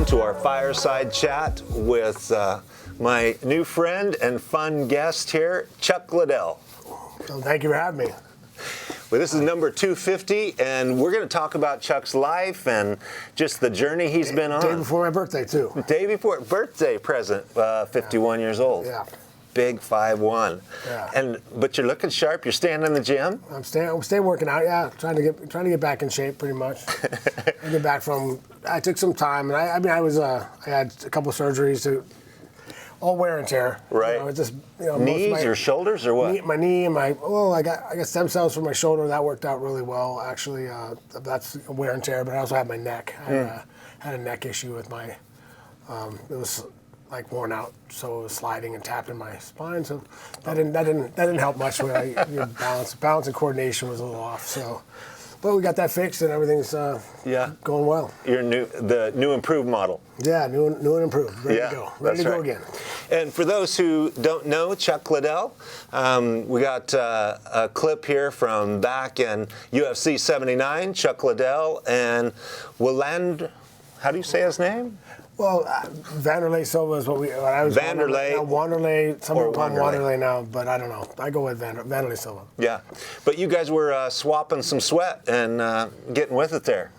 on to our fireside chat with my new friend and fun guest here, Chuck Liddell. Well, thank you for having me. Well, this is number 250, and we're going to talk about Chuck's life and just the journey he's been on. Day before my birthday, too. Day before, birthday present, 51 years old. Yeah. Big 5'1". Yeah. But you're looking sharp. You're staying in the gym. I'm staying working out. Yeah, trying to get back in shape, pretty much. I took some time, and I had a couple surgeries to. All wear and tear. Right. Knees or shoulders or what? My knee and I got stem cells for my shoulder. That worked out really well, actually. That's wear and tear, but I also had my neck. I had a neck issue with my, it was like worn out, so it was sliding and tapping my spine. So that didn't help much. Your balance and coordination was a little off. So. But we got that fixed and everything's going well. The new improved model. Yeah, new and improved. Ready to go. Ready to go again. And for those who don't know Chuck Liddell, we got a clip here from back in UFC 79, Chuck Liddell and how do you say his name? Well, Vanderlei Silva is what I was. Wanderlei. Some people call him Wanderlei now, but I don't know. I go with Vanderlei Silva. Yeah, but you guys were swapping some sweat and getting with it there.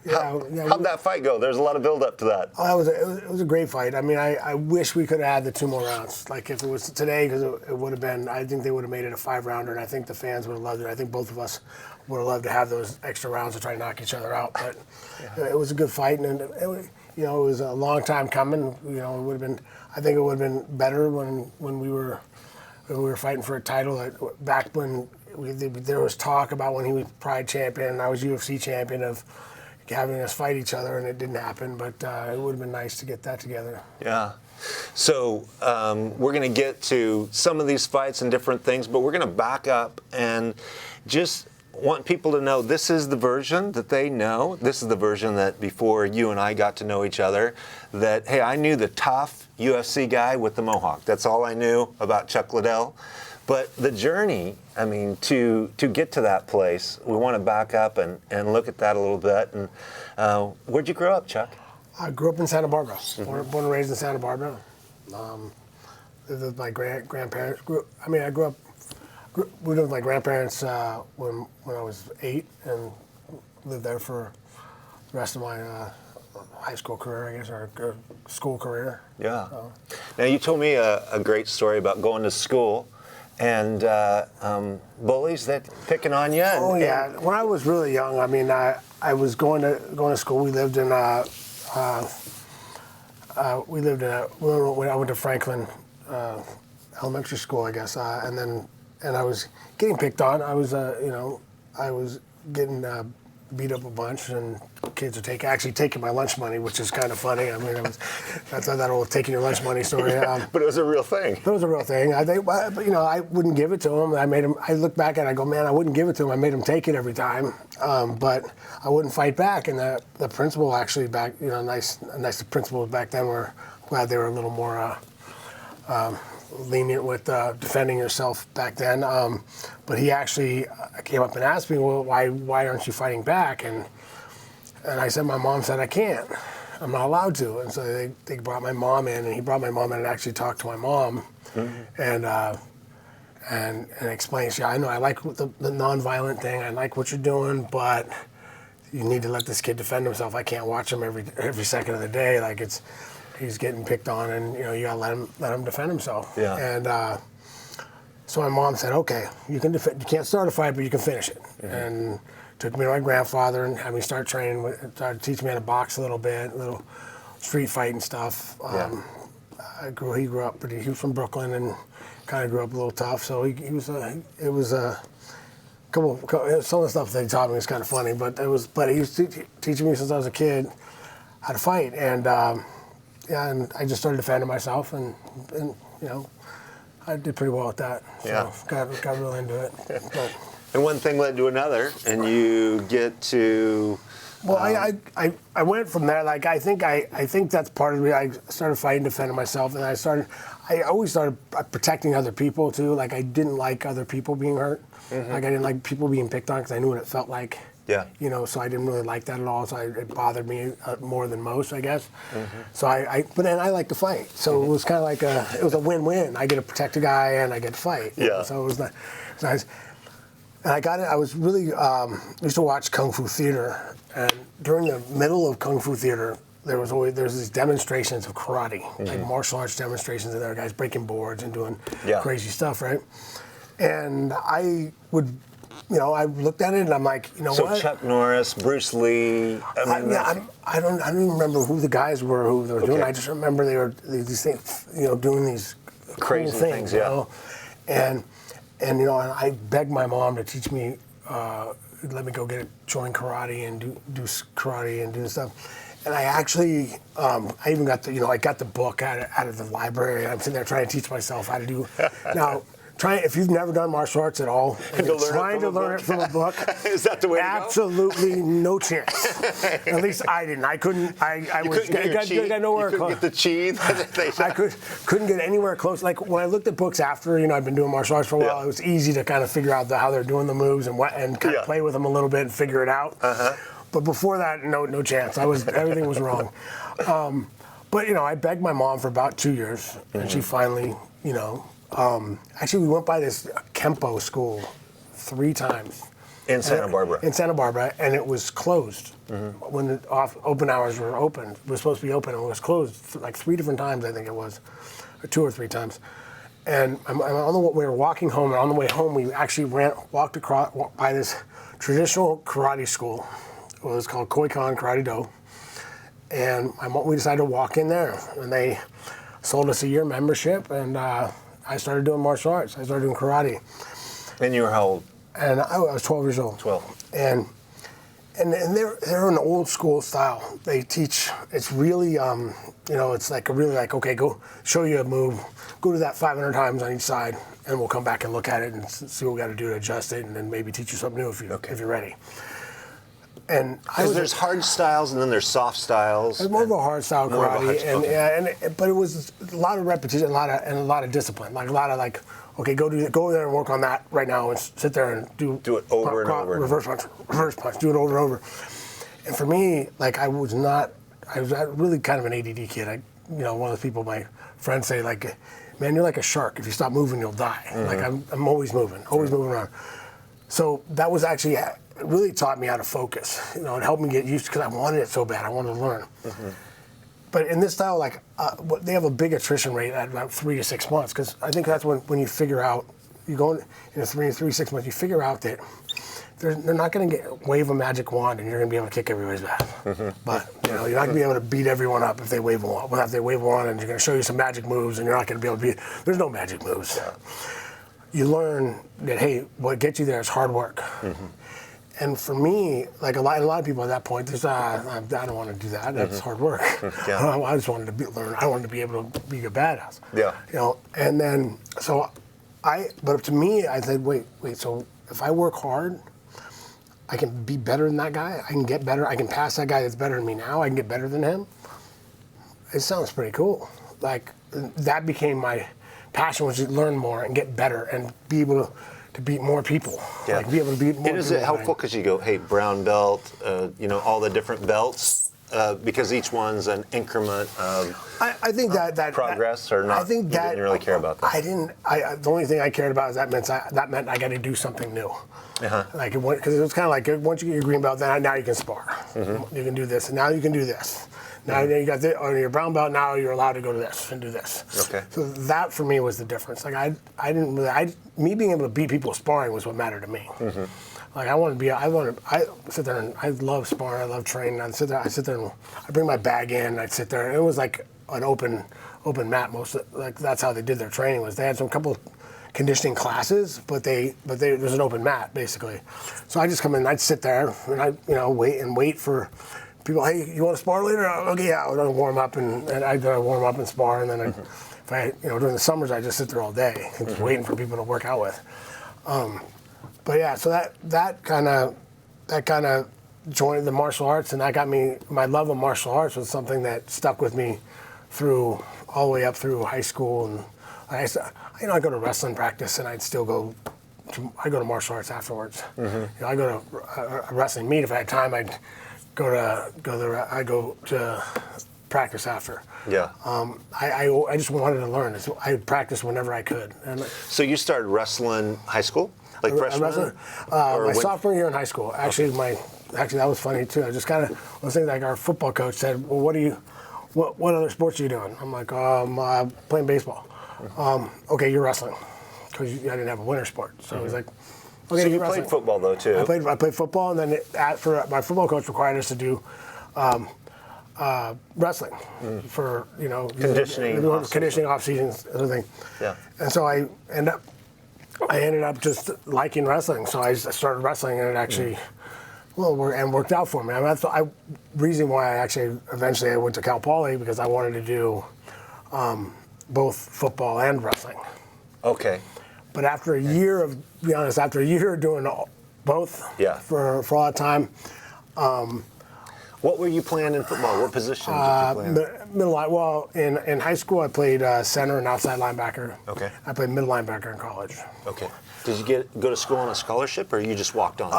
How'd that fight go? There's a lot of build up to that. Oh, it was a great fight. I mean, I wish we could have had the 2 more rounds. Like if it was today, because it would have been. I think they would have made it a 5-rounder, and I think the fans would have loved it. I think both of us would have loved to have those extra rounds to try to knock each other out. But it was a good fight, and it was a long time coming. It would have been. I think it would have been better when we were fighting for a title. Back when there was talk about when he was Pride champion and I was UFC champion of having us fight each other, and it didn't happen. But it would have been nice to get that together. Yeah. So we're going to get to some of these fights and different things, but we're going to back up and just want people to know this is the version that they know. This is the version that before you and I got to know each other, that, hey, I knew the tough UFC guy with the mohawk. That's all I knew about Chuck Liddell. But the journey, I mean, to get to that place, we want to back up and look at that a little bit. And where'd you grow up, Chuck? I grew up in Santa Barbara. Born and raised in Santa Barbara. Lived with my grandparents. I grew up. We lived with my grandparents when I was 8, and lived there for the rest of my high school career, I guess, or school career. Yeah. Now, you told me a great story about going to school and bullies that picking on you. When I was really young, I mean, I was going to school. We lived in I went to Franklin Elementary School, I guess, and I was getting picked on. I was getting beat up a bunch, and kids are actually taking my lunch money, which is kind of funny. I mean, that's that old taking your lunch money story. But it was a real thing. It was a real thing. I wouldn't give it to them. I look back and I go, man, I wouldn't give it to them. I made them take it every time, but I wouldn't fight back. And the principal actually back, nice principals back then were glad they were a little more lenient with defending yourself back then. But he actually came up and asked me, well, why aren't you fighting back? And I said, my mom said I can't. I'm not allowed to. And so they brought my mom in, and he brought my mom in and actually talked to my mom, and explained, I know I like the nonviolent thing. I like what you're doing, but you need to let this kid defend himself. I can't watch him every second of the day. Like he's getting picked on, and you gotta let him defend himself. Yeah. And so my mom said, okay, you can't start a fight, but you can finish it. Mm-hmm. And took me to my grandfather and had me start training. Started teaching me how to box a little bit, little street fighting stuff. He grew up he was from Brooklyn and kind of grew up a little tough. So some of the stuff that he taught me was kind of funny, but he was teaching me since I was a kid how to fight, and I just started defending myself, and I did pretty well at that. So got really into it. But, and one thing led to another, and you get to. Well, I went from there. Like I think that's part of it. I started fighting, defending myself, and I always started protecting other people too. Like I didn't like other people being hurt. Mm-hmm. Like I didn't like people being picked on because I knew what it felt like Yeah. You know, so I didn't really like that at all. So it bothered me more than most, I guess. So but then I like to fight. So it was kind of like it was a win-win. I get to protect a guy and I get to fight. You know? So it was nice. And I got it. I was really used to watch Kung Fu theater, and during the middle of Kung Fu theater, there's these demonstrations of karate, like martial arts demonstrations, and there are guys breaking boards and doing crazy stuff, right? And I would, you know, I looked at it and I'm like, you know what? So Chuck Norris, Bruce Lee. I don't even remember who the guys were who they were doing. I just remember they were these things, you know, doing these crazy cool things, you know? And you know, I begged my mom to teach me, let me go join karate and do karate and do this stuff. And I actually, I even got I got the book out of the library. And I'm sitting there trying to teach myself how to do. Now, if you've never done martial arts at all, and you're trying to learn it from a book, is that the way to go? Absolutely no chance. At least I didn't. I couldn't. I got nowhere close. You couldn't get the chi. I couldn't get anywhere close. Like when I looked at books after, you know, I've been doing martial arts for a while. It was easy to kind of figure out how they're doing the moves and kind of play with them a little bit and figure it out. But before that, no chance. Everything was wrong. But you know, I begged my mom for about 2 years, and she finally, you know. Actually, we went by this Kempo school 3 times. In Santa Barbara. In Santa Barbara, and it was closed when the open hours were open. It was supposed to be open, and it was closed like 3 different times, I think it was, or 2 or 3 times. And we were walking home, and on the way home, we actually walked by this traditional karate school. It was called Koikan Karate Do. And we decided to walk in there, and they sold us a year membership, and I started doing martial arts. I started doing karate. And you were how old? And I was 12 years old. 12. And they're an old school style. They teach. It's really, you know, it's like okay, go show you a move. Go do that 500 times on each side, and we'll come back and look at it and see what we got to do to adjust it, and then maybe teach you something new if you're ready. And there's hard styles and then there's soft styles. It's more of a hard style karate, but it was a lot of repetition, and a lot of discipline. Like a lot of okay, go there and work on that right now, and sit there and do it over and over. Reverse punch, do it over and over. And for me, like I was really kind of an ADD kid. You know, one of the people my friends say like, man, you're like a shark. If you stop moving, you'll die. Like I'm always moving around. So that was actually. It really taught me how to focus. You know, it helped me get used to because I wanted it so bad. I wanted to learn. But in this style, like they have a big attrition rate at about 3 to 6 months because I think that's when you figure out you go in 3 to 6 months. You figure out that they're not going to wave a magic wand and you're going to be able to kick everybody's ass. But you know, you're not going to be able to beat everyone up if they wave a wand. Well, if they wave a wand and you're going to show you some magic moves and you're not going to be able to beat. There's no magic moves. You learn that hey, what gets you there is hard work. And for me, like a lot of people at that point, I don't want to do that. That's hard work. I just wanted to learn. I wanted to be able to be a badass. You know, and then but to me, I said, wait. So if I work hard, I can be better than that guy. I can get better. I can pass that guy that's better than me now. I can get better than him. It sounds pretty cool. Like that became my passion, was to learn more and get better and be able to beat more people. Like be able to beat more people. And is it helpful because you go, hey, brown belt, you know, all the different belts, because each one's an increment of I think that progress or not? I think you didn't really care about that. I didn't. The only thing I cared about is that meant I got to do something new. Like because it was kind of like once you get your green belt, then now you can spar. You can do this, and now you can do this. Now you got this, on your brown belt. Now you're allowed to go to this and do this. Okay. So that for me was the difference. Like I didn't really. Me being able to beat people sparring was what mattered to me. Like I sit there and I love sparring. I love training. I sit there and I bring my bag in. I'd sit there. It was like an open mat. Like that's how they did their training. Was they had some couple of conditioning classes, but there's an open mat basically. So I just come in. And I'd sit there and I wait for people. Hey, you want to spar later? Okay, yeah. I'd warm up and I'd warm up and spar, and then if I during the summers I just sit there all day just waiting for people to work out with. But yeah, so that kind of joined the martial arts, and that got me. My love of martial arts was something that stuck with me all the way up through high school, and I go to wrestling practice, and I'd still go to martial arts afterwards. I go to a wrestling meet. If I had time, I'd go to practice after. Yeah. I just wanted to learn. So I practiced whenever I could. And So you started wrestling high school, like freshman? my sophomore year in high school. Actually, that was funny too. I just kind of was thinking, like, our football coach said, "Well, what other sports are you doing?" I'm like, playing baseball. Okay, you're wrestling, because I didn't have a winter sport. So he's like, okay, So you you're wrestling. played football though too? I played football, and then my football coach required us to do wrestling for conditioning off seasons, everything. Yeah. And so I ended up just liking wrestling. So I started wrestling, and it actually worked out for me. I mean, that's the reason why eventually I went to Cal Poly, because I wanted to do both football and wrestling. Okay. But after a year of doing both, for all that time. What were you playing in football? What position did you play in? Middle line. Well, in high school, I played center and outside linebacker. Okay. I played middle linebacker in college. Okay. Did you go to school on a scholarship, or you just walked on?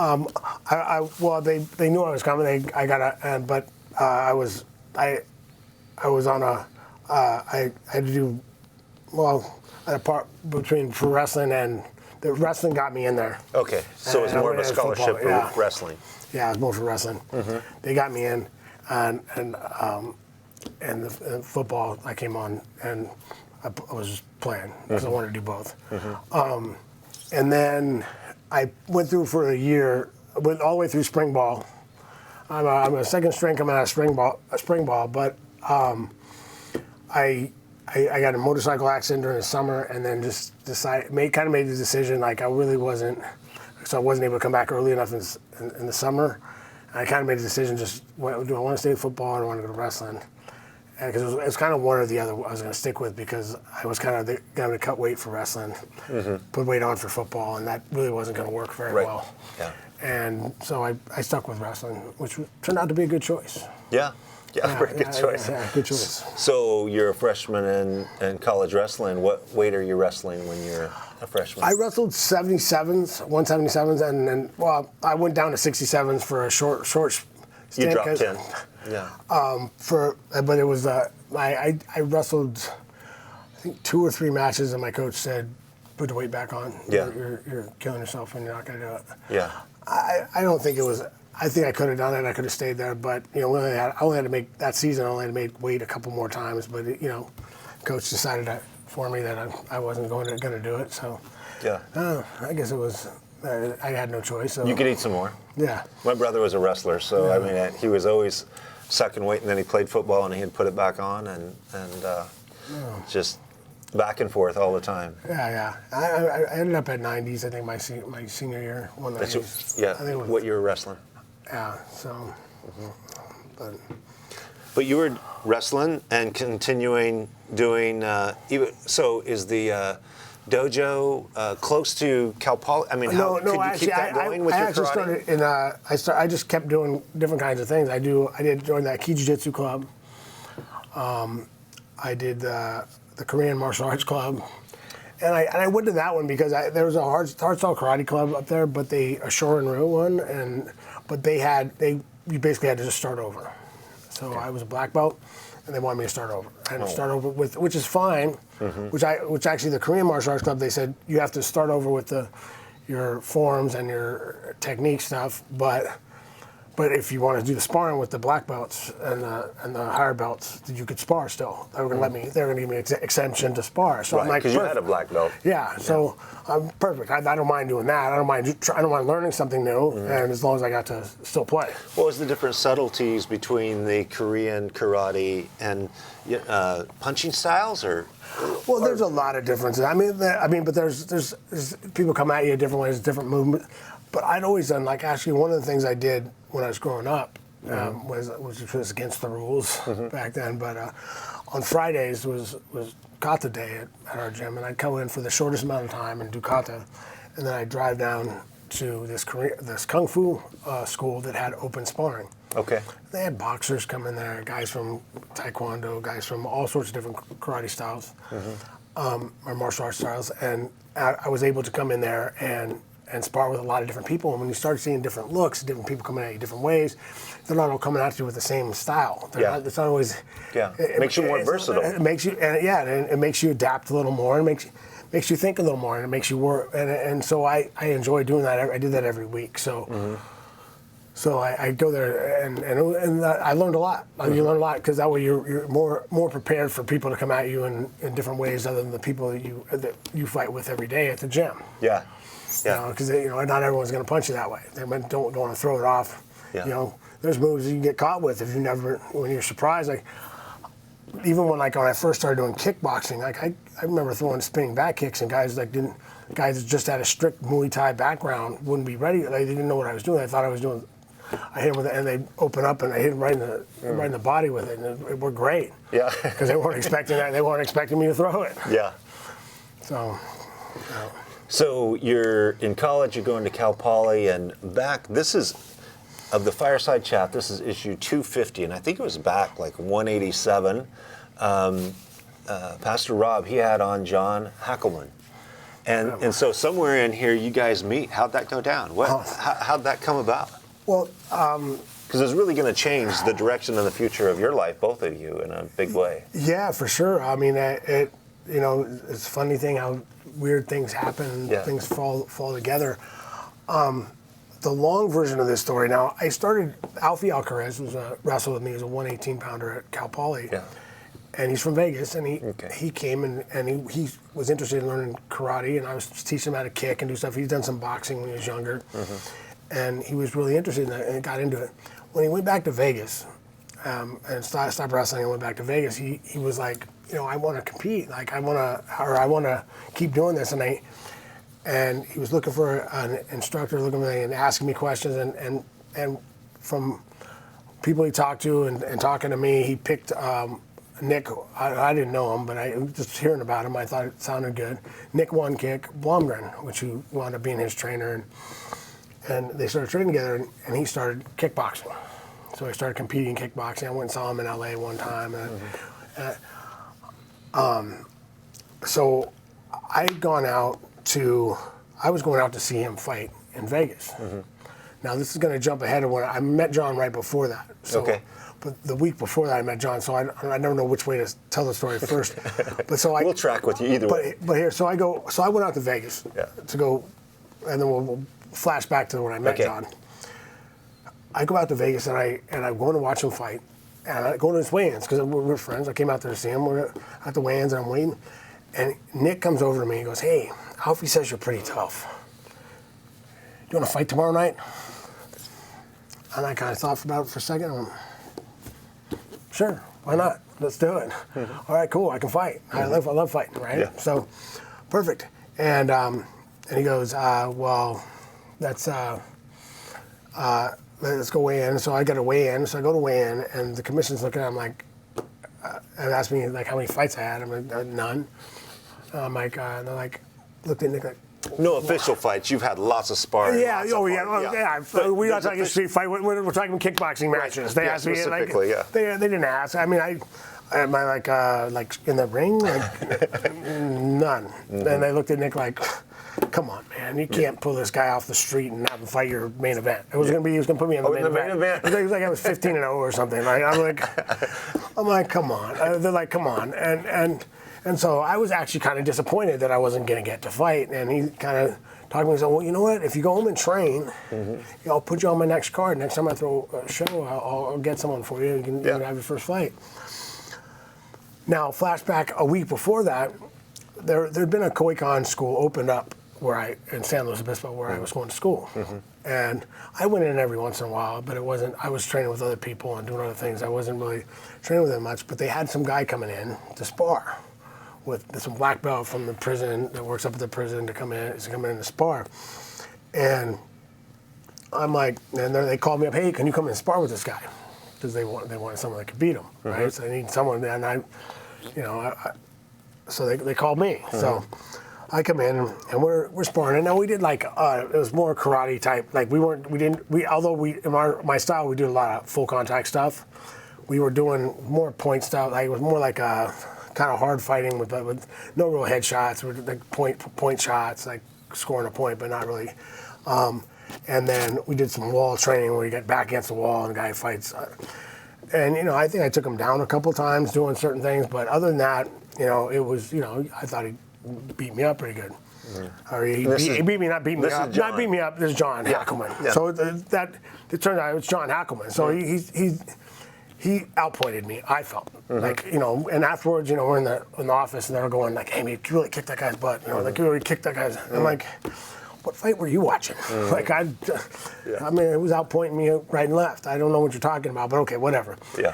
They knew I was coming. I was on I had to do a part between for wrestling, and the wrestling got me in there. Okay. So it was more of a scholarship for wrestling. Yeah, it was more for wrestling. They got me in, and the football, I came on, and I was just playing because I wanted to do both. And then I went through for a year, went all the way through spring ball. I'm a second string coming out of spring ball, but I got a motorcycle accident during the summer, and then just made the decision, like, I really wasn't. So I wasn't able to come back early enough in the summer. And I kind of made a decision, do I want to stay in football, or do I want to go to wrestling? Because it was kind of one or the other I was going to stick with, because I was kind of going to cut weight for wrestling, put weight on for football, and that really wasn't going to work very well. Yeah. And so I stuck with wrestling, which turned out to be a good choice. Yeah. Yeah, pretty good choice. Yeah, good choice. So you're a freshman in college wrestling. What weight are you wrestling when you're a freshman? I wrestled 177s, and then I went down to 67s for a short stint. You dropped 10. Yeah. But it was I wrestled, I think, 2 or 3 matches, and my coach said, "Put the weight back on. Yeah. You're killing yourself, and you're not going to do it." Yeah. I don't think it was. I think I could have done it. I could have stayed there, but I only had to make that season. I only had to make weight a couple more times, but coach decided for me that I wasn't going to do it. So yeah, I guess it was. I had no choice. So. You could eat some more. Yeah. My brother was a wrestler, so I mean, he was always sucking weight, and then he played football, and he'd put it back on, and just back and forth all the time. Yeah. I ended up at 90s. I think my senior year, 190s. Yeah. What year wrestling? Yeah, so, but you were wrestling and continuing doing. So is the dojo close to Cal Poly? I mean, how could you keep that going with your karate? I just kept doing different kinds of things. I did join that Jiu Jitsu club. I did the Korean martial arts club. And I went to that one because there was a hardstyle karate club up there, but a Shorin-ryu one, but you basically had to just start over. So I was a black belt, and they wanted me to start over. I had to start over which is fine. Which actually the Korean martial arts club, they said you have to start over with your forms and your technique stuff, but if you want to do the sparring with the black belts and the higher belts, you could spar still. They were going to they were going to give me an exemption to spar. So I'm like, because you had a black belt. Yeah, so I'm perfect. I don't mind doing that. I don't mind learning something new, and as long as I got to still play. What was the different subtleties between the Korean karate and punching styles, or? Well, there's a lot of differences. But there's people come at you different ways, different movement. But I'd always done, actually one of the things I did when I was growing up was against the rules back then. But on Fridays was kata day at our gym, and I'd come in for the shortest amount of time and do kata, and then I'd drive down to this kung fu school that had open sparring. Okay. They had boxers come in there, guys from taekwondo, guys from all sorts of different karate styles. our martial arts styles, and I was able to come in there and spar with a lot of different people. And when you start seeing different looks, different people coming at you different ways, they're not all coming at you with the same style. It's not always. Yeah. It makes you more versatile. It makes you, and it makes you adapt a little more, and makes you think a little more, and it makes you work. And so I enjoy doing that. I do that every week. So. So I go there and I learned a lot. You learn a lot because that way you're more prepared for people to come at you in different ways other than the people that you fight with every day at the gym. Yeah. Because not everyone's going to punch you that way. They don't want to throw it off. Yeah. There's moves you can get caught with if when you're surprised. Like even when I first started doing kickboxing, I remember throwing spinning back kicks and guys that just had a strict Muay Thai background wouldn't be ready. They didn't know what I was doing. They thought I was doing. I hit them with it, and they open up, and I hit them right in the body with it, and it worked great. Yeah. Because they weren't expecting that. They weren't expecting me to throw it. Yeah. So. So you're in college. You're going to Cal Poly, and this is of the Fireside Chat. This is issue 250, and I think it was back like 187. Pastor Rob, he had on John Hackelman. And so somewhere in here, you guys meet. How'd that go down? How'd that come about? Well, because it's really going to change the direction and the future of your life, both of you, in a big way. Yeah, for sure. I mean, it's a funny thing how weird things happen, things fall together. The long version of this story. Now, I started. Alfie Alcaraz wrestled with me as a 118-pounder at Cal Poly. Yeah. And he's from Vegas, and he came and he was interested in learning karate, and I was teaching him how to kick and do stuff. He's done some boxing when he was younger. Mm-hmm. And he was really interested in that and got into it. When he went back to Vegas and stopped wrestling and went back to Vegas, he was like, I want to compete. Like I want to keep doing this. And he was looking for an instructor, looking at me and asking me questions. And from people he talked to and talking to me, he picked Nick. I didn't know him, but just hearing about him, I thought it sounded good. Nick One Kick Blomgren, which wound up being his trainer. And they started training together, and he started kickboxing. So I started competing in kickboxing. I went and saw him in LA one time. So I was going out to see him fight in Vegas. Mm-hmm. Now this is going to jump ahead of when I met John right before that. So, okay. But the week before that I met John, so I don't know which way to tell the story first. But we'll track with you either way. But here, so I went out to Vegas to go, and then we'll flash back to when I met John. I go out to Vegas and I go to watch him fight, and I go to his weigh-ins because we're friends. I came out there to see him. We're at the weigh-ins and I'm waiting, and Nick comes over to me and goes, "Hey, Alfie says you're pretty tough. Do you want to fight tomorrow night?" And I kind of thought about it for a second. I went, "Sure, why not? Let's do it." Mm-hmm. All right, cool. I can fight. Mm-hmm. I love fighting, right? Yeah. So, perfect. And he goes, "Well, that's let's go weigh in." So I got to weigh in. So I go to weigh in, and the commission's looking at him like, and asked me like how many fights I had. I'm like, none. I'm like, they're like, looked at Nick like. No official fights. You've had lots of sparring. Yeah. We're not talking street fight. We're talking kickboxing matches. They asked me like, they didn't ask. I mean, am I like in the ring? Like, none. Mm-hmm. And they looked at Nick like, "Come on, man, you can't pull this guy off the street and have him fight your main event." He was gonna put me in the main event. It was like I was 15-0 or something. Like, I'm like, come on. They're like, come on, and so I was actually kind of disappointed that I wasn't gonna get to fight. And he kind of talked to me and said, "Well, you know what? If you go home and train, I'll put you on my next card. Next time I throw a show, I'll get someone for you. You can have your first fight." Now, flashback a week before that, there'd been a Koi-Kon school opened up in San Luis Obispo, where I was going to school. Mm-hmm. And I went in every once in a while, but I was training with other people and doing other things. I wasn't really training with them much, but they had some guy coming in to spar with some black belt from the prison that works up at the prison to come in to spar. And I'm like, and they called me up, "Hey, can you come and spar with this guy?" Because they wanted someone that could beat him, right? Mm-hmm. So they need someone, and so they called me. Mm-hmm. So I come in and we're sparring. And now we did like it was more karate type. Like in my style we do a lot of full contact stuff. We were doing more point stuff. Like it was more like a kind of hard fighting with no real headshots, with like point shots, like scoring a point, but not really. And then we did some wall training where you get back against the wall and the guy fights. And, you know, I think I took him down a couple of times doing certain things, but other than that, you know, it was, you know, I thought he beat me up pretty good. Or he beat me, not beat me up. Not beat me up, this is John Hackleman. Yeah. So it turned out it was John Hackleman. So he outpointed me, I felt. Like, you know, and afterwards, you know, we're in the office and they're going like, hey, man, you really kicked that guy's butt. You know, like, you really kicked that guy's. I'm like, what fight were you watching? Like, I mean, it was outpointing me right and left. I don't know what you're talking about, but okay, whatever. Yeah.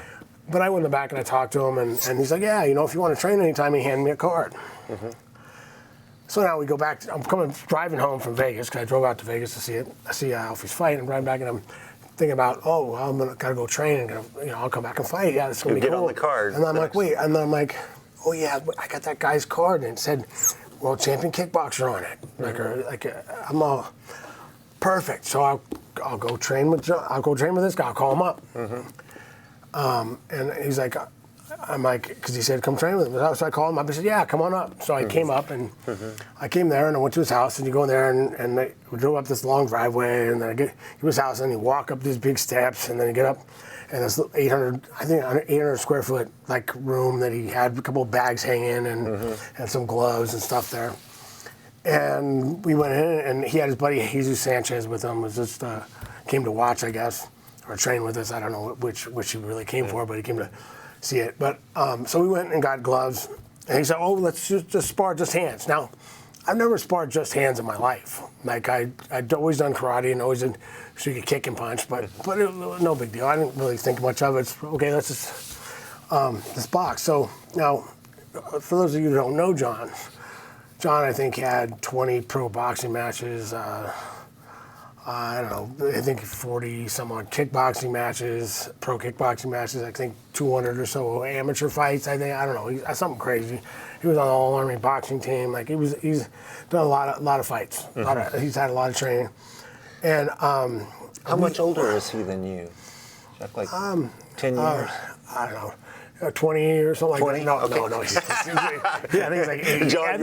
But I went in the back and I talked to him, and he's like, yeah, you know, if you want to train anytime, he handed me a card. So now we go back. I'm driving home from Vegas, because I drove out to Vegas to see Alfie's fight. I'm driving back, and I'm thinking about, oh, I'm gotta go train, and you know, I'll come back and fight. Yeah, it's gonna be cool. Get on the card. And I'm like, wait, and I'm like, oh yeah, I got that guy's card, and it said world champion kickboxer on it. I'm all perfect. So I'll go train with this guy. I'll call him up. And he's like, I'm like, because he said, come train with him. So I called him up. He said, yeah, come on up. So I came up, and I came there, and I went to his house, and you go in there, and we drove up this long driveway, and then I get to his house, and you walk up these big steps, and then you get up, and this 800 square foot like room that he had a couple of bags hanging and some gloves and stuff there. And we went in, and he had his buddy Jesus Sanchez with him. Was just came to watch, I guess, or train with us. I don't know which he really came for, but he came to see it. But so we went and got gloves, and he said, "Oh, let's just spar just hands." Now, I've never sparred just hands in my life. Like I'd always done karate and always did, so you could kick and punch, but no big deal. I didn't really think much of it. It's, okay, let's just box. So now, for those of you who don't know John, I think had 20 pro boxing matches. I don't know. I think 40 some odd kickboxing matches, pro kickboxing matches. I think 200 or so amateur fights. I don't know. He's something crazy. He was on the All Army boxing team. Like he's done a lot of fights. He's had a lot of training. And how much older is he than you? Like 10 years? I don't know. 20 or something 20? like that. No. Yeah, I think he's like 80. John,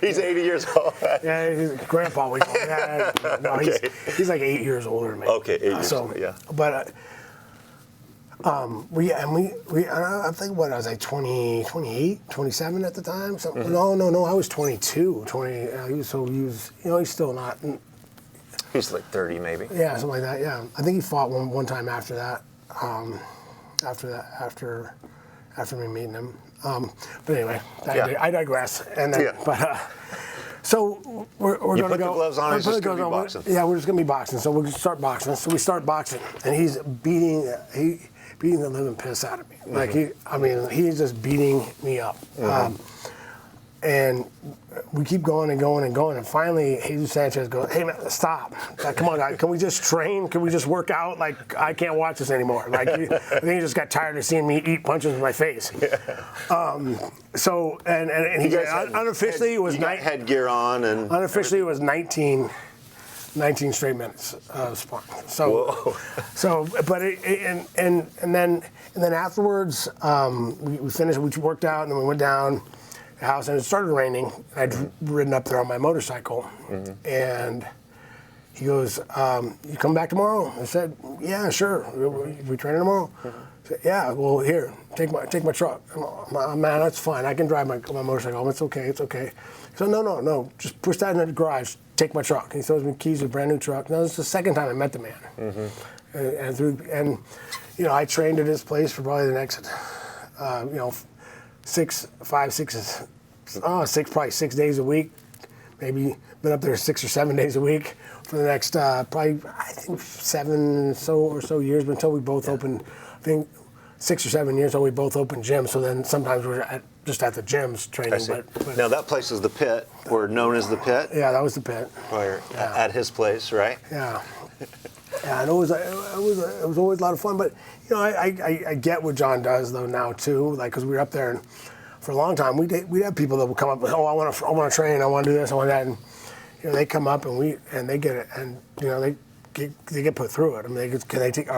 he's 80 years old. Yeah, he's grandpa, we call him. Yeah, no, okay. He's like 8 years older than me. Okay, 8 years older, yeah. But, I think what, I was like 28, 27 at the time? Something. No, I was 22. He's still not. He's like 30 maybe. Yeah, something like that, yeah. I think he fought one time after that. After me meeting him. But anyway, I digress. And then, so we're going to go. You put the gloves on, it's just going to be boxing. Yeah, we're just going to be boxing. So we're going to start boxing. So we start boxing, and he's beating the living piss out of me. Like he's just beating me up. And we keep going and going and going, and finally Jesus Sanchez goes, "Hey man, stop! Like, come on, guys, can we just train? Can we just work out? Like, I can't watch this anymore." Like, I think he just got tired of seeing me eat punches in my face. So and he unofficially it was headgear on, and unofficially it was 19 straight minutes of sparring. So but and then afterwards we finished. We worked out, and then we went down house, and it started raining. I'd ridden up there on my motorcycle, and he goes, "You come back tomorrow?" I said, "Yeah, sure. We training tomorrow?" I said, "Yeah. Well, here, take my truck." Man, that's fine. I can drive my motorcycle. It's okay. He said, "No. Just push that in the garage. Take my truck." And he throws me keys to a brand new truck. Now this is the second time I met the man, and I trained at his place for probably the next, 6 days a week, maybe been up there 6 or 7 days a week for the next probably I think 7 or so years, but until we both opened, I think 6 or 7 years until we both opened gyms. So then sometimes we're just at the gyms training. But now that place is the Pit, or known as the Pit. Yeah, that was the Pit. At his place, right? Yeah. Yeah, and it was always a lot of fun. But I get what John does though now too. Like, because we were up there, and for a long time we'd have people that would come up with, "Oh, I want to train. I want to do this. I want that." And they come up and they get it, and they get put through it. I mean,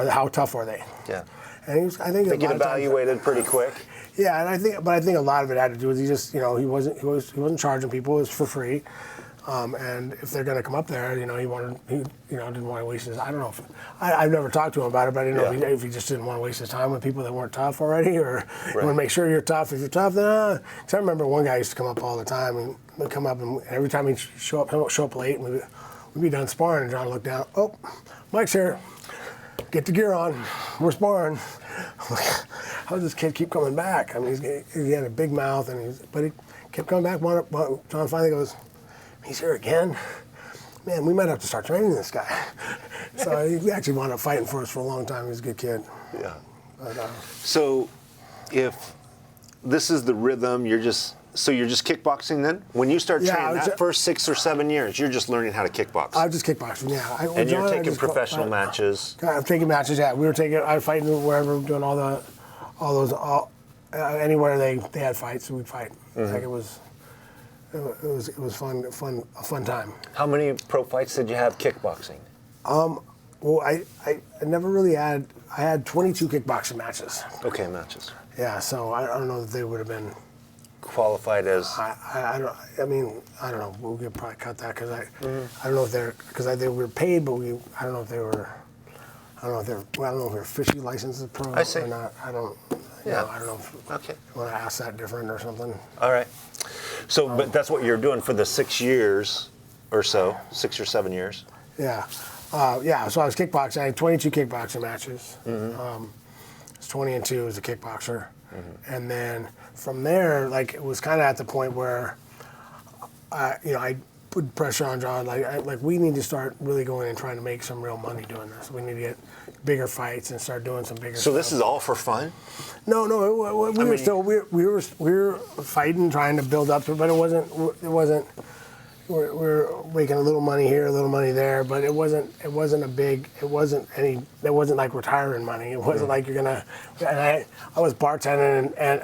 how tough are they? Yeah. And he was, I think, They get evaluated pretty quick. Yeah, and I think a lot of it had to do with he just, he wasn't charging people. It was for free. And if they're going to come up there, he didn't want to waste his. I don't know if I've never talked to him about it, but I didn't know if he just didn't want to waste his time with people that weren't tough already, or you want to make sure you're tough. If you're tough, then. Because I remember one guy used to come up all the time, and would come up, and every time he'd show up late, and we'd be done sparring, and John would look down. Oh, Mike's here. Get the gear on. We're sparring. How does this kid keep coming back? I mean, he had a big mouth, but he kept coming back. John finally goes, he's here again? Man, we might have to start training this guy. So he actually wound up fighting for us for a long time. He was a good kid. Yeah. But, so if this is the rhythm, you're just kickboxing then? When you start training, that first 6 or 7 years, you're just learning how to kickbox. I was just kickboxing, yeah. And you're taking professional matches. I'm taking matches, yeah. I was fighting wherever, doing anywhere they had fights, we'd fight. Mm-hmm. Like it was fun, a fun time. How many pro fights did you have kickboxing? Well, I never really had. I had 22 kickboxing matches. Okay, matches. Yeah, so I don't know that they would have been qualified as. I don't know. We could probably cut that because I don't know if they were paid, but I don't know if they were. I don't know if they're officially licensed as pro or not. I don't. Yeah. I don't know if okay. you want to ask that different or something. All right. So, but that's what you're doing for the 6 years or so, 6 or 7 years. Yeah. So I was kickboxing. I had 22 kickboxing matches. Mm-hmm. I was 20-2 as a kickboxer. Mm-hmm. And then from there, like, it was kind of at the point where, I put pressure on John. Like we need to start really going and trying to make some real money doing this. We need to get bigger fights and start doing some bigger. So this is all for fun? No. We were fighting, trying to build up to it, but it wasn't. We're making a little money here, a little money there, but it wasn't like retiring money. It wasn't like you're gonna. And I was bartending and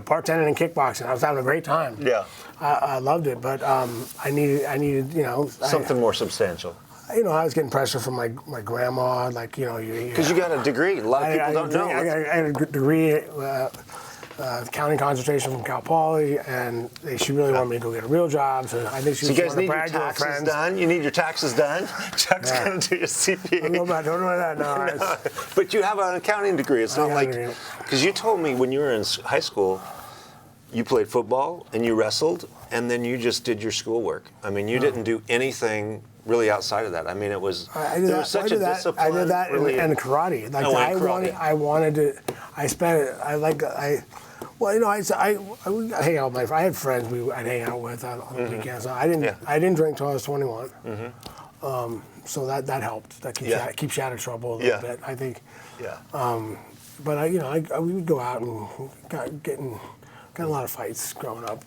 bartending and kickboxing. I was having a great time. Yeah. I loved it, but I needed something more substantial. I was getting pressure from my grandma, because you got a degree. A lot of people don't know. I had a degree. Accounting concentration from Cal Poly, and she really wanted me to go get a real job. So I think she was wanting to brag to her friends. Done? You need your taxes done? Chuck's going to do your CPA. Don't know about that, no. But you have an accounting degree. It's not like, because you told me when you were in high school, you played football and you wrestled, and then you just did your schoolwork. I mean, you didn't do anything really outside of that. I mean, it was there was such a discipline. I did that really, and karate. I would hang out with I had friends I'd hang out with on the weekends. So I didn't drink till I was 21. Mm-hmm. So that helped. That keeps you out of trouble a little bit, I think. Yeah. But we would go out and got a lot of fights growing up.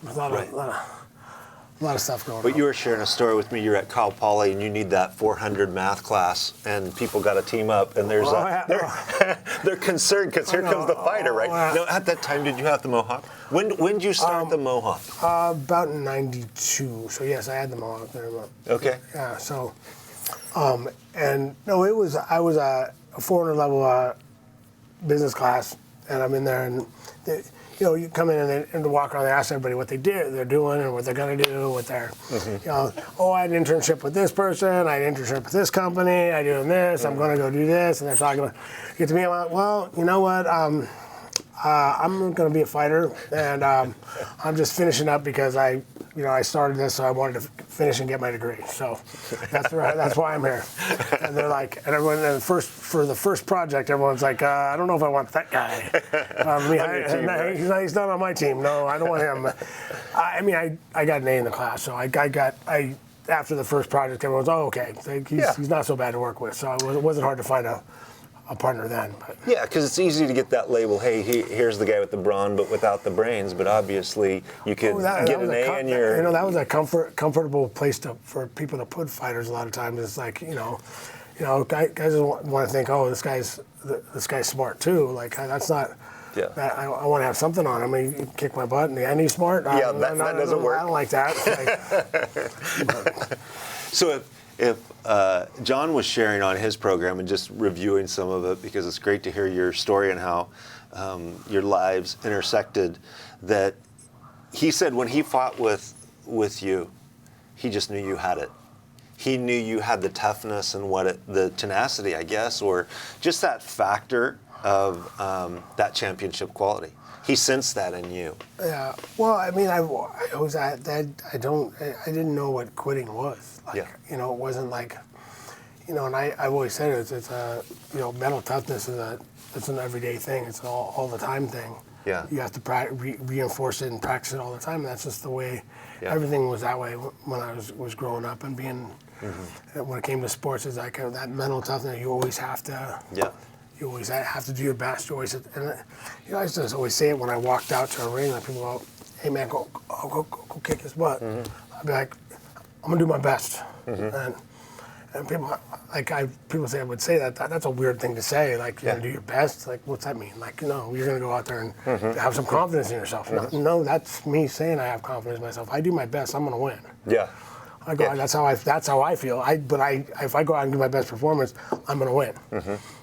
A lot of stuff going on. But you were sharing a story with me. You're at Cal Poly and you need that 400 math class, and people got to team up, and there's they're concerned because here comes the fighter, right? Now, at that time, did you have the mohawk? When did you start the mohawk? About in '92. So yes, I had the mohawk there. Okay. Yeah. So, and no, I was a 400 level business class, and I'm in there, and you come in and walk around and ask everybody what they're doing and what they're going to do, what they're, I had an internship with this person, I had an internship with this company, I'm doing this, I'm going to go do this, and they're talking about, get to me, I'm like, well, you know what, I'm going to be a fighter, and I'm just finishing up because I started this, so I wanted to finish and get my degree. So that's why I'm here. And they're like, and everyone, for the first project, everyone's like, I don't know if I want that guy. He's not on my team. No, I don't want him. I got an A in the class, so I after the first project, everyone's, okay, he's not so bad to work with. So it wasn't hard to find a partner then. But. Yeah, because it's easy to get that label, hey, here's the guy with the brawn but without the brains, but obviously you could get an A in your... that was a comfortable place for people to put fighters a lot of times. It's like, guys want to think, this guy's smart too. Like, that's not... Yeah. I want to have something on him. He kick my butt and he's smart. Yeah, that doesn't work. I don't like that. So if John was sharing on his program and just reviewing some of it, because it's great to hear your story and how your lives intersected, that he said when he fought with you, he just knew you had it. He knew you had the toughness and the tenacity, I guess, or just that factor of that championship quality. He sensed that in you. Yeah. Well, I mean, I didn't know what quitting was. Like, Yeah. You know, it wasn't like, you know, and I've always said it's a, you know, mental toughness it's an everyday thing. It's an all the time thing. Yeah. You have to reinforce it and practice it all the time. And that's just the way everything was that way when I was growing up and being. When it came to sports, it's like that mental toughness. You always have to. Yeah. You always have to do your best. You always, and you know, I just always say it when I walked out to a ring. Like people go, "Hey man, go kick his butt." I'd be like, "I'm gonna do my best." And people people say I would say that. That's a weird thing to say. Like you're gonna do your best. Like what's that mean? Like no, you're gonna go out there and have some confidence in yourself. No, that's me saying I have confidence in myself. I do my best. I'm gonna win. Yeah. I go. That's how I feel. If I go out and do my best performance, I'm gonna win.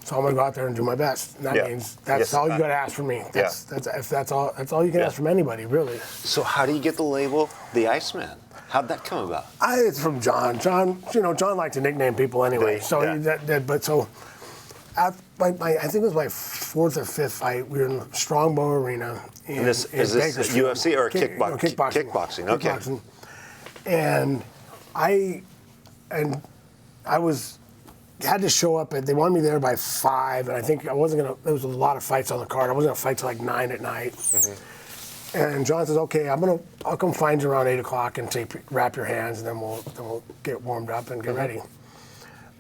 So I'm gonna go out there and do my best. And that means that's all you gotta ask from me. That's all you can ask from anybody, really. So how do you get the label, the Iceman? How'd that come about? It's from John. John liked to nickname people anyway. I think it was my fourth or fifth fight. We were in Strongbow Arena in Is this UFC or kickboxing? Kickboxing. Okay. Kickboxing. And I had to show up they wanted me there by 5, and I think I wasn't gonna. There was a lot of fights on the card. I wasn't gonna fight till like 9 at night. And John says, "Okay, I'll come find you around 8 o'clock and wrap your hands, and then we'll get warmed up and get ready."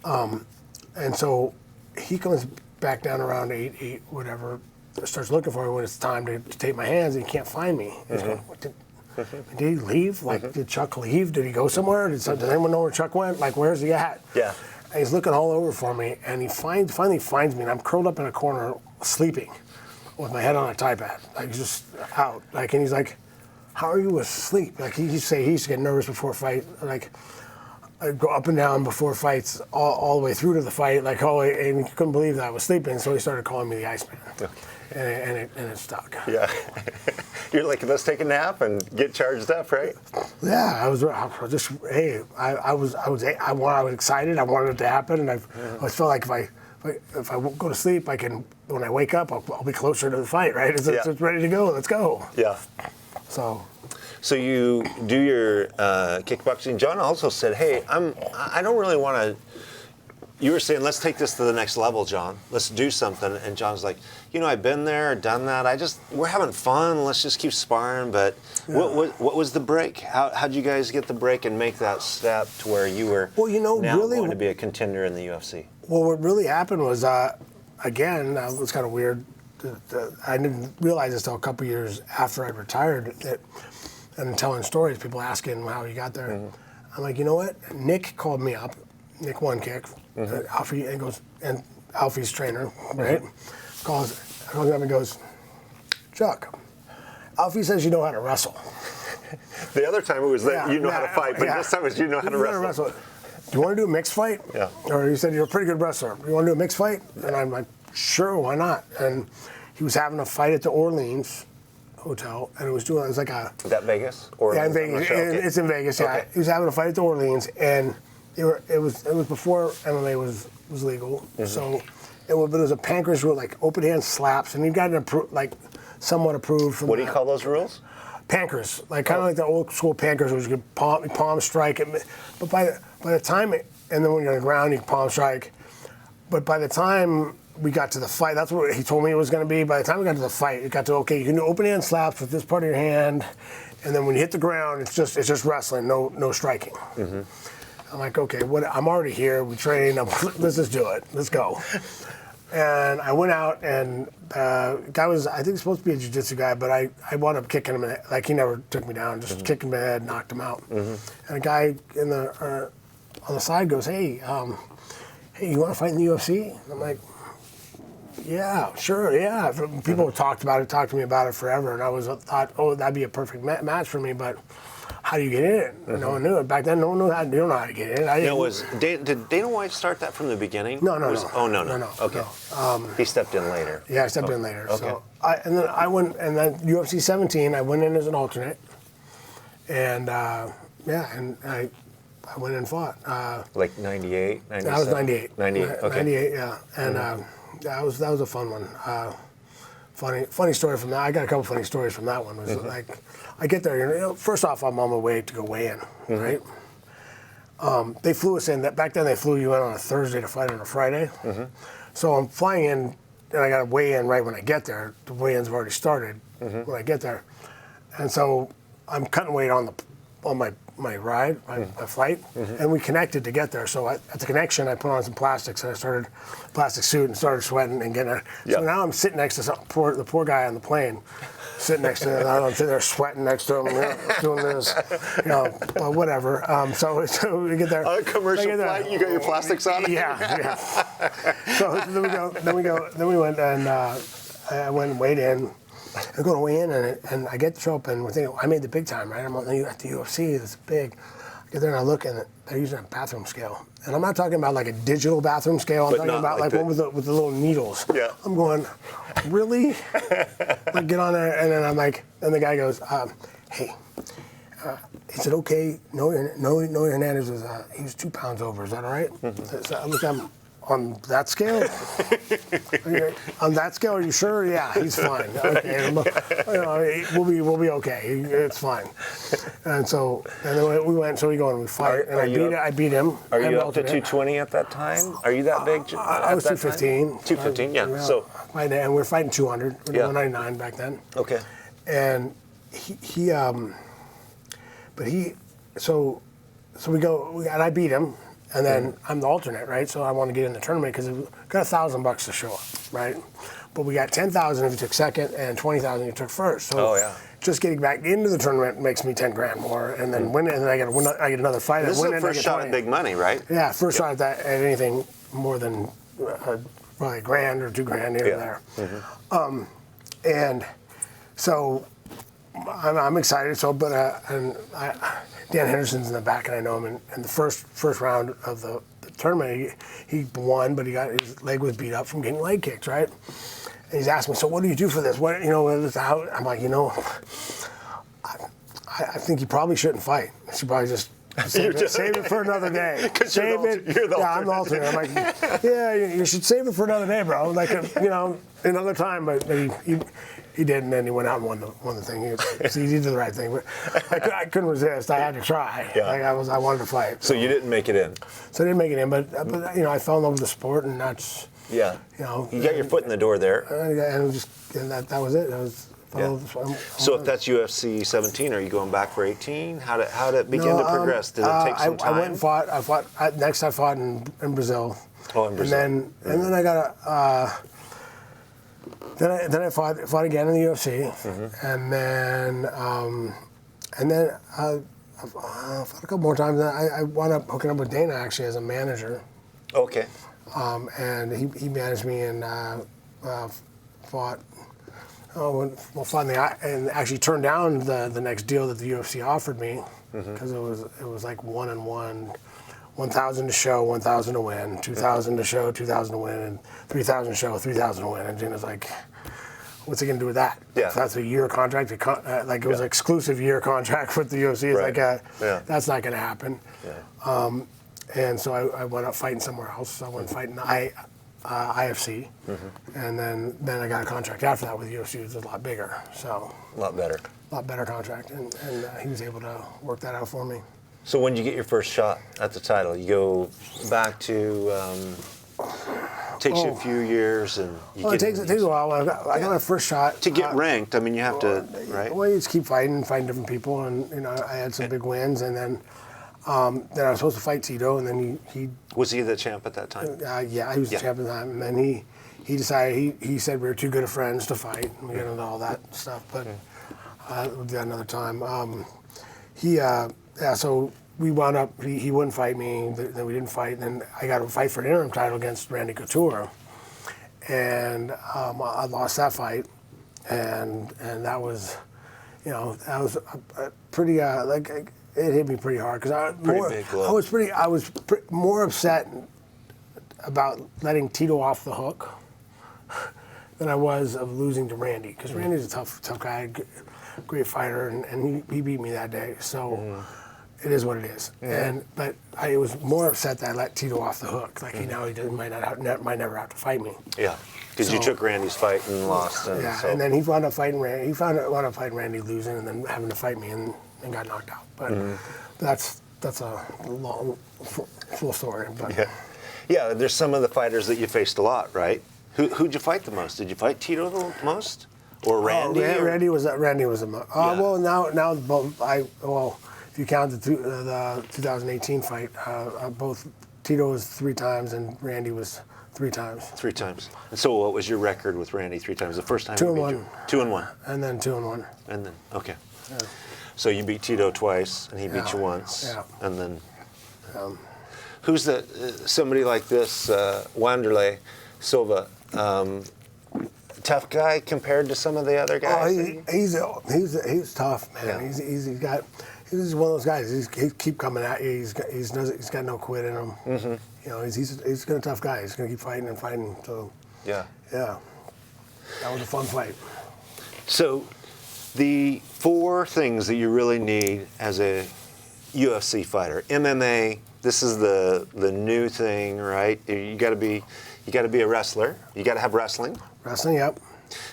And so he comes back down around 8 whatever, starts looking for me when it's time to take my hands, and he can't find me. He's going, did he leave? Like, did Chuck leave? Did he go somewhere? Does anyone know where Chuck went? Like, where's he at? Yeah. And he's looking all over for me, and he finally finds me, and I'm curled up in a corner sleeping with my head on a tie pad, like just out. Like, and he's like, "How are you asleep?" Like he used to get nervous before fight. Like I'd go up and down before fights, all the way through to the fight. Like and he couldn't believe that I was sleeping, so he started calling me the Iceman, and it stuck. Yeah. You're like, let's take a nap and get charged up, right? Yeah, I was just I was excited. I wanted it to happen, and I always felt like if I go to sleep, I can. When I wake up, I'll be closer to the fight. Right? It's ready to go. Let's go. Yeah. So you do your kickboxing. John also said, "Hey, I don't really want to." You were saying, "Let's take this to the next level, John. Let's do something." And John's like, "I've been there, done that. We're having fun. Let's just keep sparring." But what was the break? How'd you guys get the break and make that step to where you were now really going to be a contender in the UFC? Well, what really happened was, again, it was kind of weird. I didn't realize this until a couple years after I retired. And telling stories, people asking how he got there. I'm like, you know what? Nick called me up. Nick One Kick, Alfie, and Alfie's trainer, right? Calls me up and goes, "Chuck, Alfie says you know how to wrestle." The other time it was that you know how to fight, but this time it was you know how to wrestle. Do you want to do a mixed fight? Yeah. Or he said, "You're a pretty good wrestler. You want to do a mixed fight?" And I'm like, "Sure, why not?" And he was having a fight at the Orleans hotel, and it was like a. Is that Vegas? Or in Vegas. It's in Vegas. Yeah. Okay. He was having a fight at the Orleans, and it was before MMA was legal. So, but it was a pancreas rule, like open hand slaps, and he got it somewhat approved. From what do you call those rules? Pancreas, like kind of like the old school pancreas, where you could palm strike it. But by the time, and then when you're on the ground, you can palm strike. But by the time we got to the fight, that's what he told me it was going to be. By the time we got to the fight, it got to, okay, you can do open hand slaps with this part of your hand, and then when you hit the ground, it's just wrestling, no striking. I'm like, okay, I'm already here. We train. Let's just do it. Let's go. And I went out, and guy was, I think, supposed to be a jiu-jitsu guy, but I wound up kicking him in the head. Like, he never took me down, just kicked him in the head, knocked him out. And a guy on the side goes, hey, you want to fight in the UFC? And I'm like, yeah, sure, yeah. People talked to me about it forever, and I thought, oh, that'd be a perfect match for me, but how do you get in it? No one knew it. Back then, no one knew how. You don't know how to get in it. Did Dana White start that from the beginning? No. Oh, no. Okay. No. He stepped in later. Yeah, I stepped in later. Okay. So and then I went, and then UFC 17, I went in as an alternate, and and I went in and fought. Like 98, 97? I was 98. 98, okay. 98, yeah. And that was a fun one. Funny story from that. I got a couple funny stories from that one. Was like, I get there, first off, I'm on my way to go weigh in, right? They flew us in. Back then, they flew you in on a Thursday to fight on a Friday. So I'm flying in, and I got to weigh in right when I get there. The weigh-ins have already started when I get there, and so I'm cutting weight on my ride, my flight, and we connected to get there. So at the connection, I put on some plastics, and I started plastic suit and started sweating and getting there. So now I'm sitting next to the poor guy on the plane, sitting next to him. I'm sitting there sweating next to him, doing this, well, whatever. So we get there. On a commercial flight, you got your plastics on? Yeah. So then we went and I went and weighed in. I'm going to weigh in, and I get to show up, and we're thinking, I made the big time, right? I'm at the UFC, it's big. I get there and I look, and they're using a bathroom scale. And I'm not talking about like a digital bathroom scale. I'm talking about like one with the little needles. Yeah. I'm going, really? Like, get on there, and then I'm like, and the guy goes, hey, is it okay? Noe Hernandez he was 2 pounds over. Is that all right? So I look at him. On that scale? On that scale, are you sure? Yeah, he's fine. Okay, we'll be okay. It's fine. And then we went. So we go and we fight, and I beat him. Are you up to 220 at that time? Are you that big? I was 215. 215, yeah. So and we're fighting 200. We're 199 back then. Okay. And so we go, and I beat him. And then I'm the alternate, right? So I want to get in the tournament because we got $1,000 to show up, right? But we got $10,000 if you took second and $20,000 if you took first. So just getting back into the tournament makes me $10,000 more, and then win it, and then I get another fight. This is the first shot at big money, right? Yeah, first shot at anything more than probably $1,000 or $2,000 here and there. And so I'm excited. So, Dan Henderson's in the back, and I know him. In the first round of the tournament, he won, but his leg was beat up from getting leg kicks, right? And he's asked me, so what do you do for this? What, I'm like, I think you probably shouldn't fight. You should probably just save it for another day. Save it. You're the I'm the alternate. I'm like, you should save it for another day, bro. Like, another time. But he did, and then he went out and won the thing. He did the right thing, but I couldn't resist. I had to try. Yeah. I wanted to fight. So you didn't make it in. So I didn't make it in, but I fell in love with the sport, and that's you got your foot in the door there. And that was it. So if that's UFC 17, are you going back for 18? How did it begin to progress? Did it take some time? I went and fought. I fought in Brazil. Oh, in Brazil. And then I got Then I fought again in the UFC, and then I fought a couple more times. I wound up hooking up with Dana actually as a manager. Okay. And he managed me and fought. And actually turned down the next deal that the UFC offered me because it was like 1-on-1. 1,000 to show, 1,000 to win, 2,000 to show, 2,000 to win, and 3,000 to show, 3,000 to win. And Gina's like, what's he going to do with that? Yeah. If that's a year contract. It was an exclusive year contract with the UFC. It's that's not going to happen. Yeah. And so I went up fighting somewhere else. I went fighting IFC. And then I got a contract after that with the UFC. It was a lot bigger. So a lot better. A lot better contract. And he was able to work that out for me. So when did you get your first shot at the title? You go back to, takes you a few years, and it takes a while. I got my first shot. To get ranked, I mean, you have to, right? Well, you just keep fighting different people, and I had some big wins, and then I was supposed to fight Tito, and then he was he the champ at that time? Yeah, he was the champ at the time, and then he decided he said we were too good of friends to fight. We got into all that stuff, but we'll do that another time. So we wound up, he wouldn't fight me, then we didn't fight, and then I got to fight for an interim title against Randy Couture. And I lost that fight, and that was, you know, that was a pretty it hit me pretty hard because I was more upset about letting Tito off the hook than I was of losing to Randy, because Randy's a tough guy, great fighter, and he beat me that day. So it is what it is. But I was more upset that I let Tito off the hook. Like he might never have to fight me. Yeah, because you took Randy's fight and lost. And then he wound up fighting Randy. Wound up fighting Randy, losing, and then having to fight me and got knocked out. But that's a long, full story. But yeah. There's some of the fighters that you faced a lot, right? Who'd you fight the most? Did you fight Tito the most, or Randy? Randy was the most. Well, now both. If you count the 2018 fight, both Tito was 3 times and Randy was 3 times. 3 times. And so, what was your record with Randy 3 times? The first time 2-1. 2-1. And then 2-1. And then okay. Yeah. So you beat Tito twice, and he beat you once. Yeah. And then, who's somebody like this, Wanderlei Silva? Tough guy compared to some of the other guys. He's tough, man. Yeah. He's one of those guys. He keep coming at you. He's got no quit in him. You know, he's a tough guy. He's gonna keep fighting and fighting. So yeah, that was a fun fight. So the 4 things that you really need as a UFC fighter: MMA. This is the new thing, right? You got to be a wrestler. You got to have wrestling. Wrestling, yep.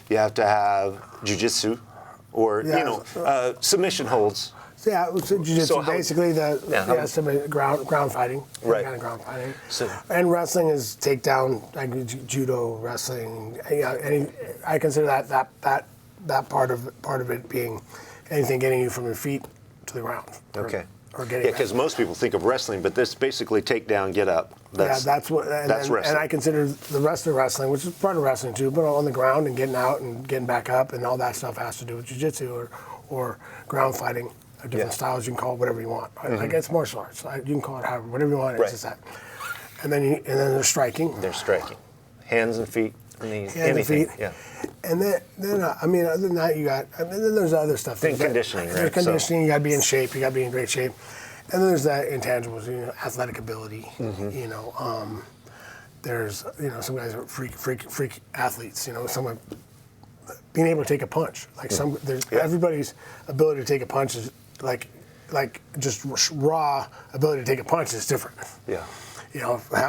You have to have Jiu Jitsu, or submission holds. Yeah, it was Jiu Jitsu. Basically, ground fighting. Right. Kind of ground fighting. So, and wrestling is takedown, like judo, wrestling. I consider that part of it being anything getting you from your feet to the ground. Okay. Or getting. Yeah, because most people think of wrestling, but this basically takedown, get up. That's wrestling. And I consider the rest of wrestling, which is part of wrestling too, but on the ground and getting out and getting back up and all that stuff has to do with jiu-jitsu or ground fighting. Different styles, you can call it whatever you want. Like it's martial arts. You can call it whatever you want. It's just that. And then there's striking. There's striking. Hands and feet. Hands and feet. Yeah. And then other than that, then there's other stuff. Then conditioning, right? There's conditioning. You got to be in shape. You got to be in great shape. And then there's that intangibles. Athletic ability. There's some guys are freak athletes. Someone being able to take a punch. Like everybody's ability to take a punch is like just raw ability to take a punch is different. Yeah.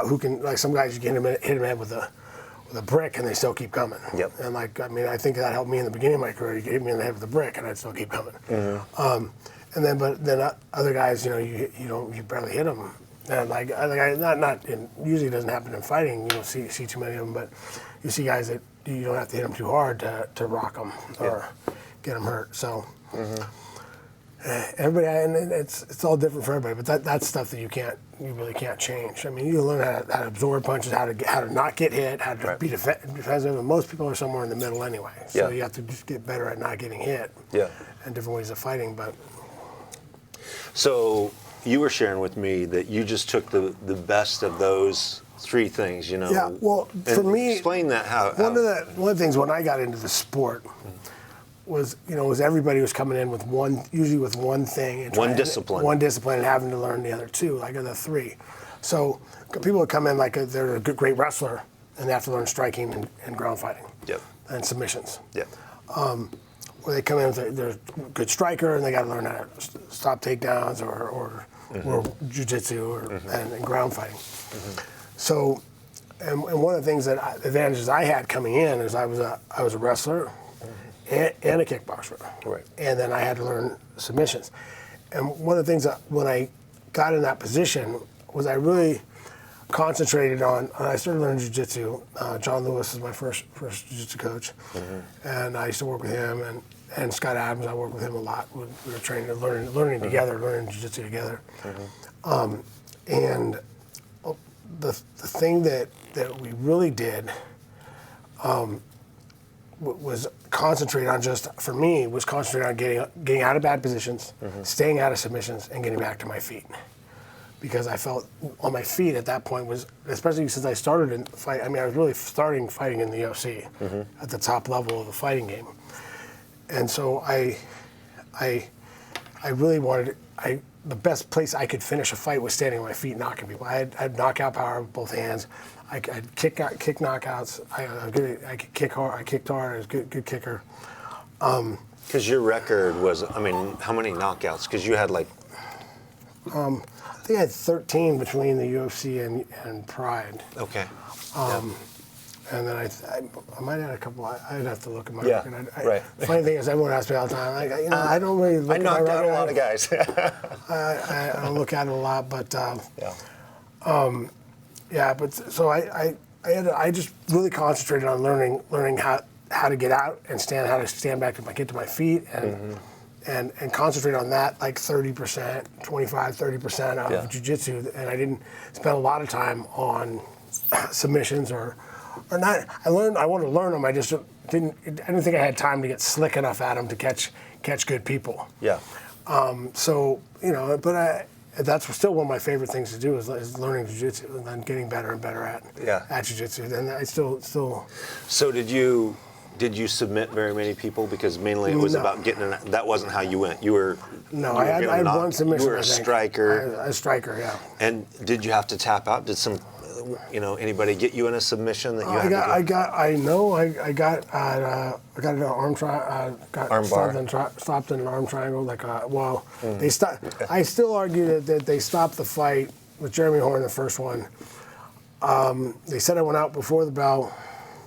Who can, like some guys you can hit them in with a brick and they still keep coming. Yep. And I think that helped me in the beginning of my career. You hit me in the head with a brick and I'd still keep coming. But then other guys, you barely hit them. And usually it doesn't happen in fighting. You don't see too many of them, but you see guys that you don't have to hit them too hard to rock them or get them hurt. So. Everybody, and it's all different for everybody, but that's stuff that you really can't change. I mean, you learn how to absorb punches, how to not get hit, how to be defensive. And most people are somewhere in the middle anyway, so you have to just get better at not getting hit. Yeah. And different ways of fighting, but. So you were sharing with me that you just took the best of those 3 things, Yeah. Well, for me, explain that one of the things when I got into the sport. Was everybody was coming in with one thing, and one discipline, and having to learn the other 2, like the 3. So people would come in like they're a great wrestler, and they have to learn striking and ground fighting, and submissions. Or they come in with they're a good striker, and they got to learn how to stop takedowns or jiu-jitsu and ground fighting. So, and one of the advantages I had coming in is I was a wrestler. And a kickboxer. Right. And then I had to learn submissions. And one of the things that when I got in that position was I really concentrated on, I started learning jiu-jitsu. John Lewis is my first jiu-jitsu coach. And I used to work with him and Scott Adams, I worked with him a lot. We were training, learning together, learning jiu-jitsu together. And the thing that we really did was concentrate on concentrate on getting out of bad positions, staying out of submissions, and getting back to my feet. Because I felt on my feet at that point especially since I started in fight. I was really starting fighting in the UFC at the top level of the fighting game, and so I really wanted the best place I could finish a fight was standing on my feet, knocking people. I had knockout power with both hands. I'd kick knockouts. I could kick hard. I kicked hard. I was a good kicker. Because your record was, I mean, how many knockouts? Because you had like... I think I had 13 between the UFC and Pride. Okay. And then I might have had a couple. I'd have to look at my Yeah, record. right. Funny thing is, everyone asks me all the time. I don't really look I at my knocked out record. a lot of guys. I don't look at it a lot, but yeah. But so I just really concentrated on learning how to get out and how to stand back and get to my feet and concentrate on that, like 30%, 30% of jiu-jitsu, and I didn't spend a lot of time on submissions or not. I wanted to learn them. I didn't think I had time to get slick enough at them to catch good people. Yeah. So but that's still one of my favorite things to do is learning jiu-jitsu and then getting better and better at jiu-jitsu. And I still. So did you submit very many people? Because mainly it was about getting that wasn't how you went. You were... No, I had one submission. You were a striker. A striker, yeah. And did you have to tap out? Did anybody get you in a submission that you had to I got an arm triangle. Arm bar. Stopped in an arm triangle. They stopped. I still argue that they stopped the fight with Jeremy Horn, the first one. They said I went out before the bell.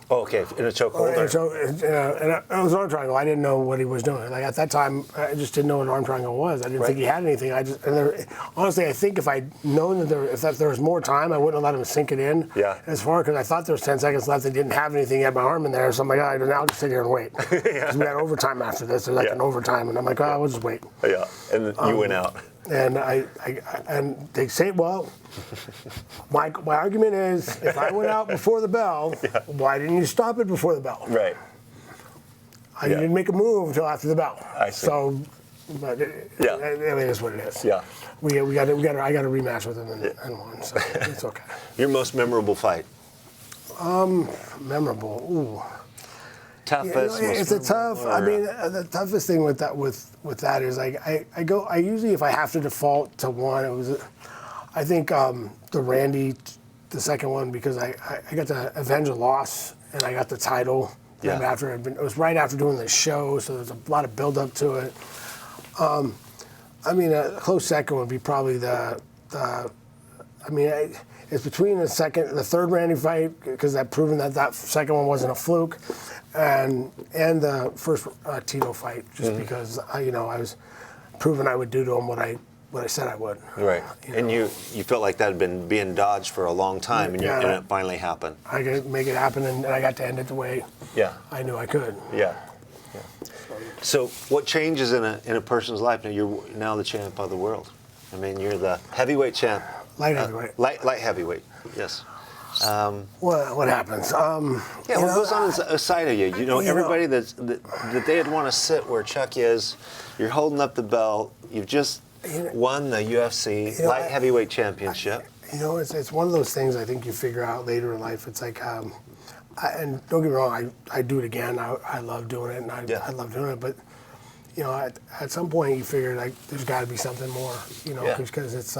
Oh, okay, in a chokehold. And it was an arm triangle. I didn't know what he was doing. Like at that time, I just didn't know what an arm triangle was. I didn't think he had anything. Honestly, I think if I'd known that there was more time, I wouldn't have let him sink it in. Yeah. As far because I thought there was 10 seconds left. They didn't have anything. He had my arm in there, so I'm like, now I'll just sit here and wait. Because we had overtime after this. There's an overtime, and I'm like, we'll just wait. Yeah, and you went out. And and they say, well, my argument is, if I went out before the bell, why didn't you stop it before the bell? Right. I didn't make a move until after the bell. I see. So, but it is what it is. Yeah. I got a rematch with him and won, so it's okay. Your most memorable fight? Memorable. Ooh. Toughest. It's a tough. I mean, the toughest thing with that is I usually, if I have to default to one, it was I think the Randy, the second one, because I got to avenge a loss and I got the title. Yeah. After it was right after doing the show, so there's a lot of build up to it. I mean, a close second would be probably it's between the third Randy fight, because I've proven that second one wasn't a fluke, and the first Tito fight, just because I was proven I would do to him what I said I would. Right. And you felt like that had been being dodged for a long time, and it finally happened. I could make it happen, and I got to end it the way I knew I could. Yeah. So what changes in a person's life? Now you're the champ of the world. I mean, you're the heavyweight champ. Light heavyweight. Light heavyweight. Yes. What happens? What goes on inside of you? Everybody that they'd want to sit where Chuck is. You're holding up the belt. You've just won the UFC Light Heavyweight Championship. It's one of those things I think you figure out later in life. It's like, and don't get me wrong, I do it again. I love doing it, and I love doing it. But at some point you figure like there's got to be something more. Because it's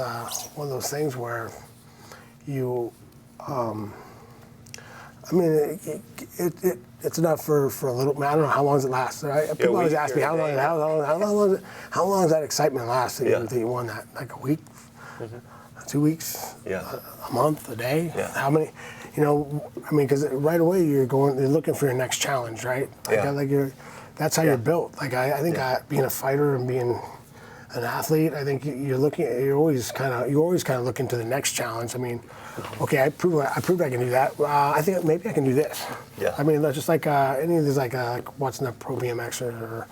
one of those things where you. It's enough for a little. I don't know how long does it last. Right? People always ask me how long does that excitement last that you won that? Like a week, 2 weeks, a month, a day. Yeah. How many? Because right away you're looking for your next challenge, right? That's how you're built. Like I think being a fighter and being an athlete, I think you're always kind of looking to the next challenge. I mean, okay, I proved I can do that. I think maybe I can do this. Yeah. I mean, that's just like any of these like watching the Pro BMX or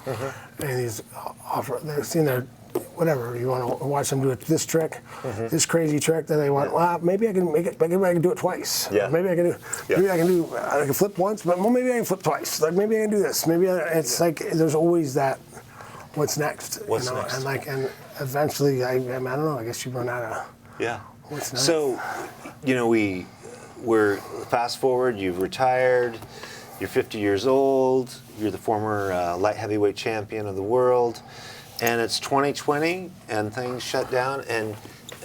any of these they've seen their whatever you want to watch them do this trick, this crazy trick that they want. Well, maybe I can make it. Maybe I can do it twice. Yeah. Maybe I can do. Maybe I can flip once, but maybe I can flip twice. Like maybe I can do this. It's like there's always that. What's next? What's next? And eventually, I don't know. I guess you run out of. Yeah. What's next? So, we're fast forward. You've retired. You're 50 years old. You're the former light heavyweight champion of the world. and it's 2020 and things shut down, and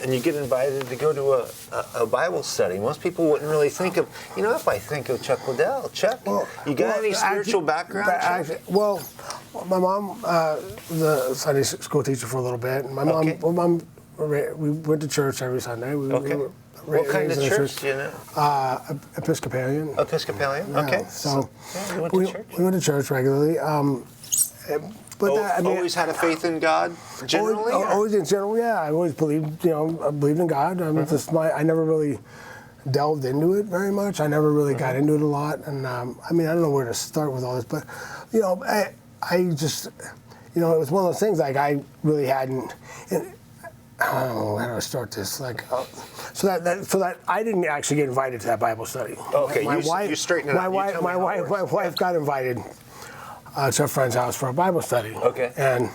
you get invited to go to a Bible study. Most people wouldn't really think of, if I think of Chuck Liddell, Chuck, you got any spiritual background, Chuck? Well, my mom was a Sunday school teacher for a little bit. And my mom, we went to church every Sunday. What kind of church do you know? Episcopalian. Episcopalian? Yeah, Okay. So you went to church? We went to church regularly. But always had a faith in God, generally? Always in general, yeah. I always believed, I believed in God. I mean, I never really delved into it very much. I never really got into it a lot. And I don't know where to start with all this, but, I just, it was one of those things like I really hadn't. I don't know how to start this. So that I didn't actually get invited to that Bible study. Okay, you straighten it out. My wife got invited to a friend's house for a Bible study. Okay. And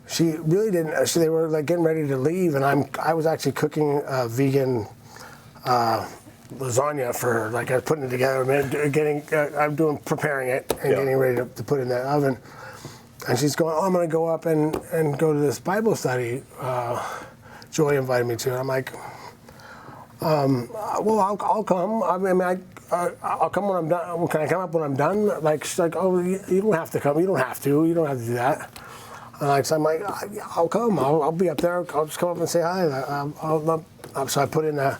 she really didn't. They were getting ready to leave, and I was actually cooking vegan lasagna for her. I was putting it together, preparing it and getting ready to put it in the oven. And she's going, I'm going to go up and go to this Bible study Joy invited me to. And I'm like, well, I'll come. I'll come when I'm done. Can I come up when I'm done? She's like, oh, you don't have to come. You don't have to. You don't have to do that. And so I'm like, I'll come. I'll be up there. I'll just come up and say hi. So I put in my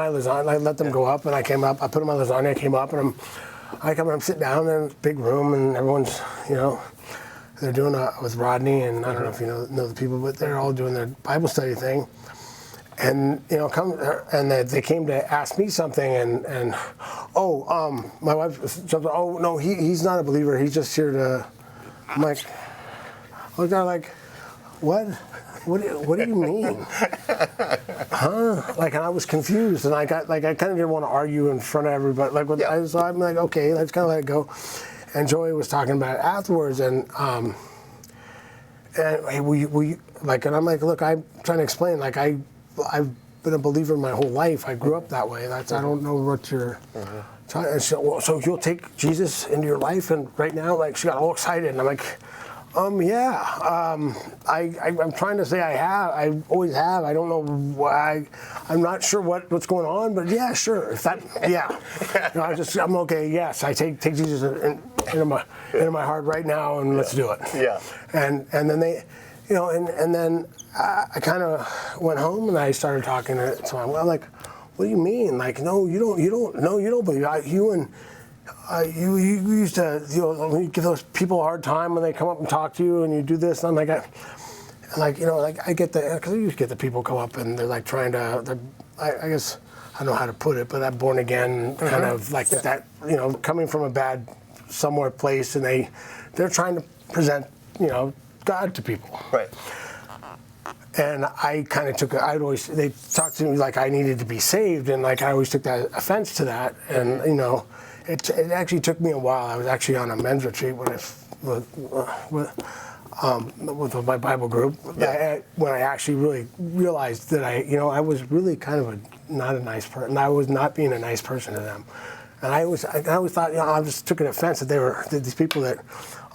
lasagna. I let them go up, and I came up. I put in my lasagna. I came up, and I'm sitting down in a big room, and everyone's, they're doing with Rodney, and I don't know if you know the people, but they're all doing their Bible study thing. And they came to ask me something, and my wife jumped. Oh no, he's not a believer. He's just here to. I'm like, I looked at her like, what? What do you mean? Huh? And I was confused, and I kind of didn't want to argue in front of everybody. So I'm like, okay, let's kind of let it go. And Joey was talking about it afterwards, and hey, and I'm like, look, I'm trying to explain, I've been a believer my whole life. I grew up that way. I don't know what you're trying. And so you'll take Jesus into your life, and right now, she got all excited, and I'm like, yeah. I'm trying to say I have. I always have. I don't know why. I'm not sure what's going on, but yeah, sure. I'm okay. Yes, I take Jesus into my heart right now, and let's do it. Yeah. And then they, and then I kind of went home and I started talking to him. I'm like, what do you mean? No, you don't believe. You used to give those people a hard time when they come up and talk to you, and you do this. And I'm like, I get because I used to get the people come up and they're trying to. I guess I don't know how to put it, but that born again kind of that. Coming from a bad somewhere place, and they're trying to present God to people. Right. And I kind of they talked to me like I needed to be saved, and I always took that offense to that, and It actually took me a while. I was actually on a men's retreat with my Bible group. Yeah. When I actually really realized that I was really kind of not a nice person. I was not being a nice person to them. And I always thought, I just took an offense that these people that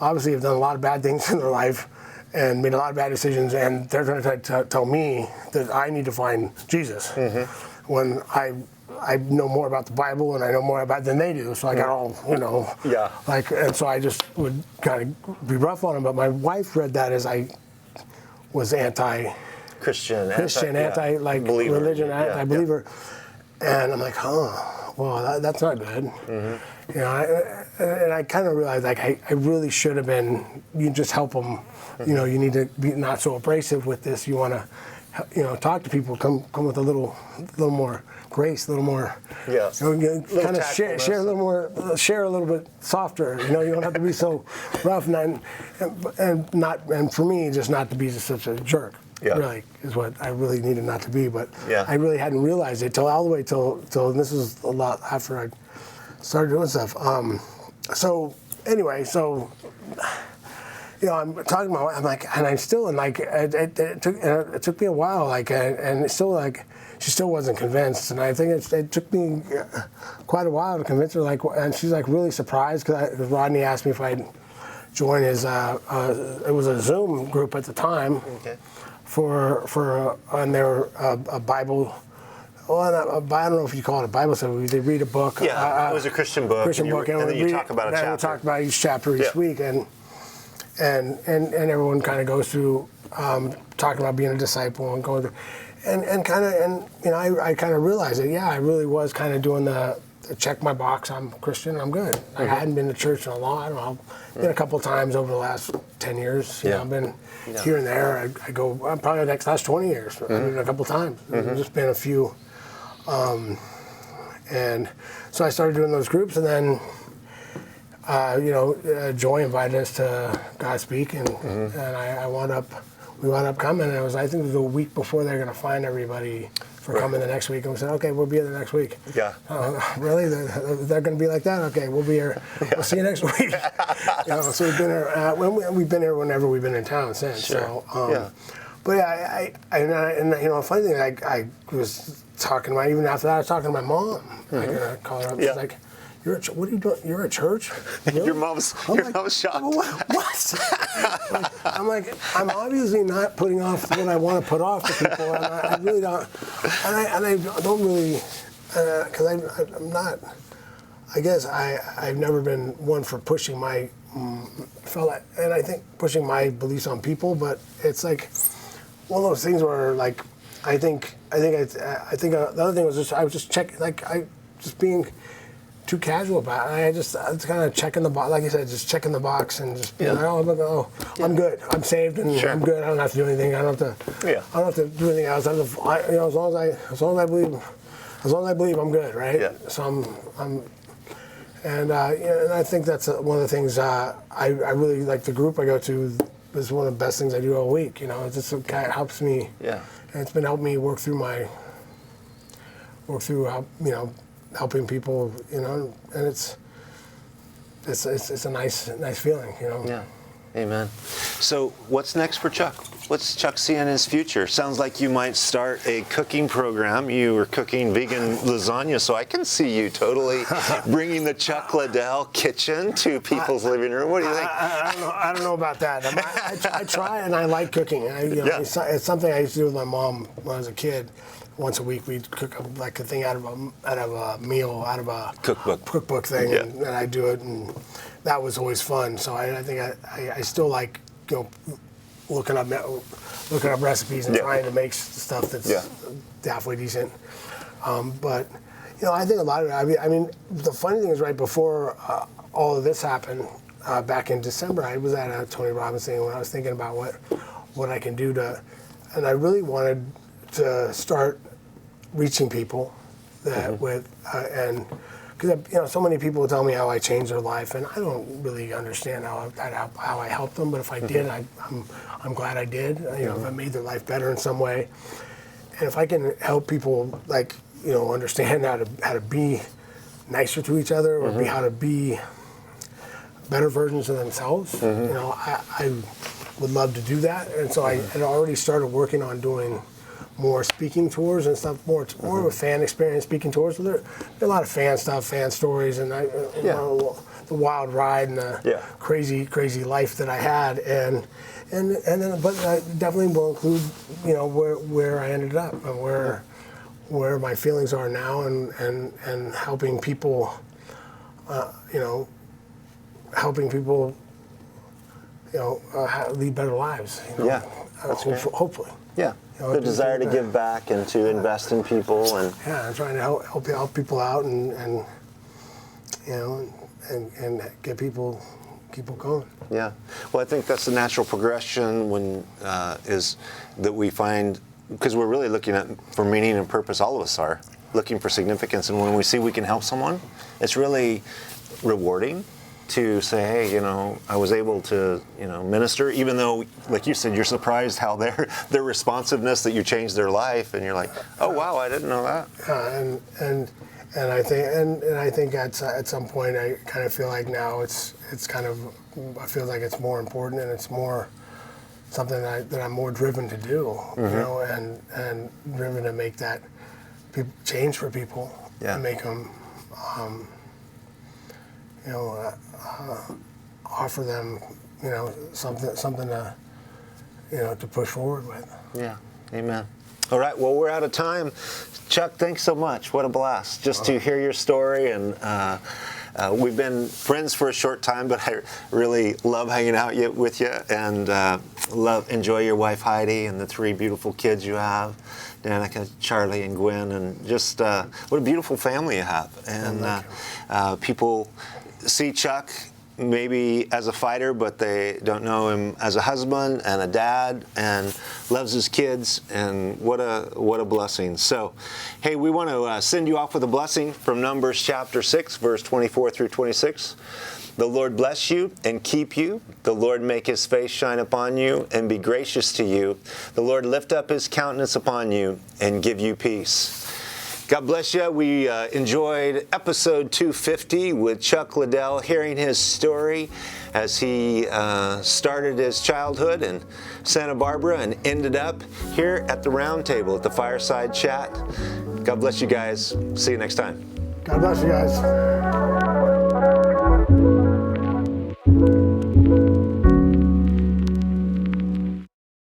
obviously have done a lot of bad things in their life and made a lot of bad decisions, and they're going to tell me that I need to find Jesus when I know more about the Bible and I know more about it than they do. So I got all, and so I just would kind of be rough on them. But my wife read that as I was Christian, anti-religion, anti-believer. And I'm like, well, that's not good. And I kind of realized I really should have been. You just help them. You need to be not so abrasive with this. You want to, talk to people. Come with a little more grace, a little more. Yeah. Kind of share a little more. Share a little bit softer. You don't have to be so rough and for me, just not to be just such a jerk. Yeah. Really is what I really needed not to be, but I really hadn't realized it till all the way till and this was a lot after I started doing stuff. So anyway, I'm talking to my wife. I'm like, and I'm still, and it took me a while, and it's still she still wasn't convinced, and I think it took me quite a while to convince her. And she's really surprised because Rodney asked me if I'd join his. It was a Zoom group at the time. Okay. And they were a Bible. Well, I don't know if you call it a Bible study. They read a book. Yeah, it was a Christian book. Christian book, and then you talk about a chapter. We talk about each chapter each week, and everyone kind of goes through talking about being a disciple and going through, and I kind of realized that I really was kind of doing the check my box. I'm Christian. I'm good. Mm-hmm. I hadn't been to church in a long. I don't know. I've been a couple of times over the last 10 years. You know, I've been here and there. I go. I'm probably the last 20 years. I've been a couple of times. There's just been a few. And so I started doing those groups, and then Joy invited us to Godspeak, and we wound up coming. And I think it was a week before they were going to find everybody for coming the next week, and we said, okay, we'll be here the next week. Yeah. Really? They're going to be like that? Okay, we'll be here. We'll see you next week. So we've been here. We've been here whenever we've been in town since. Sure. So, but a funny thing, I was talking about, even after that, I was talking to my mom. Mm-hmm. I called her up. She's like, what are you doing? You're at church? Really? Your mom's shocked. What? I'm like, I'm obviously not putting off what I want to put off to people, and I really don't. And I don't really, because I'm not. I guess I've never been one for pushing my and I think pushing my beliefs on people, but it's like one of those things where like I think the other thing was just I was just checking, just being too casual about it. I was kind of checking the box, like you said, just checking the box and just being like, I'm good, I'm saved, and I'm good. I don't have to do anything. I don't have to do anything else. As long as I believe, I'm good, right? Yeah. So and I think that's one of the things I really like. The group I go to is one of the best things I do all week. It just kind of helps me. Yeah. And it's been helping me work through helping people, and it's a nice feeling, Yeah, amen. So what's next for Chuck? What's Chuck seeing in his future? Sounds like you might start a cooking program. You were cooking vegan lasagna, so I can see you totally bringing the Chuck Liddell kitchen to people's living room. What do you think? I don't know about that. I try, and I like cooking. It's something I used to do with my mom when I was a kid. Once a week, we'd cook a thing out of a meal, out of a cookbook thing, and I do it, and that was always fun. So I think I still like looking up recipes and trying to make stuff that's halfway decent. But I think a lot of it. I mean, the funny thing is, right before all of this happened, back in December, I was at a Tony Robbins thing when I was thinking about what I can do and I really wanted to start reaching people that and because so many people tell me how I changed their life, and I don't really understand how I helped them, but if I did, I'm glad I did. If I made their life better in some way, and if I can help people understand how to be nicer to each other, or how to be better versions of themselves, I would love to do that. And so I had already started working on doing more speaking tours and stuff, more of a fan experience speaking tours. So there are a lot of fan stuff, fan stories, and the wild ride and the crazy life that I had, but I definitely will include where I ended up and where my feelings are now, and helping people lead better lives. Hopefully. Yeah, the desire to give back and to invest in people, and I'm trying to help people out and get people going. Yeah, well, I think that's the natural progression is that we find, because we're really looking for meaning and purpose. All of us are looking for significance, and when we see we can help someone, it's really rewarding to say, hey, I was able to, minister, even though, like you said, you're surprised how their responsiveness, that you changed their life, and you're like, oh wow, I didn't know that. And I think at some point I kind of feel like now it's kind of, I feel like it's more important, and it's more something that I'm more driven to do, and driven to make that change for people, and make them offer them, something to, to push forward with. Yeah, amen. All right, well, we're out of time. Chuck, thanks so much. What a blast just to hear your story. And we've been friends for a short time, but I really love hanging out with you, and enjoy your wife Heidi and the 3 beautiful kids you have, Danica, Charlie, and Gwen, and just what a beautiful family you have. And people see Chuck maybe as a fighter, but they don't know him as a husband and a dad, and loves his kids, and what a blessing. So, hey, we want to send you off with a blessing from Numbers chapter 6, verse 24 through 26. The Lord bless you and keep you. The Lord make his face shine upon you and be gracious to you. The Lord lift up his countenance upon you and give you peace. God bless you. We enjoyed episode 250 with Chuck Liddell, hearing his story as he started his childhood in Santa Barbara and ended up here at the round table at the Fireside Chat. God bless you guys. See you next time. God bless you guys.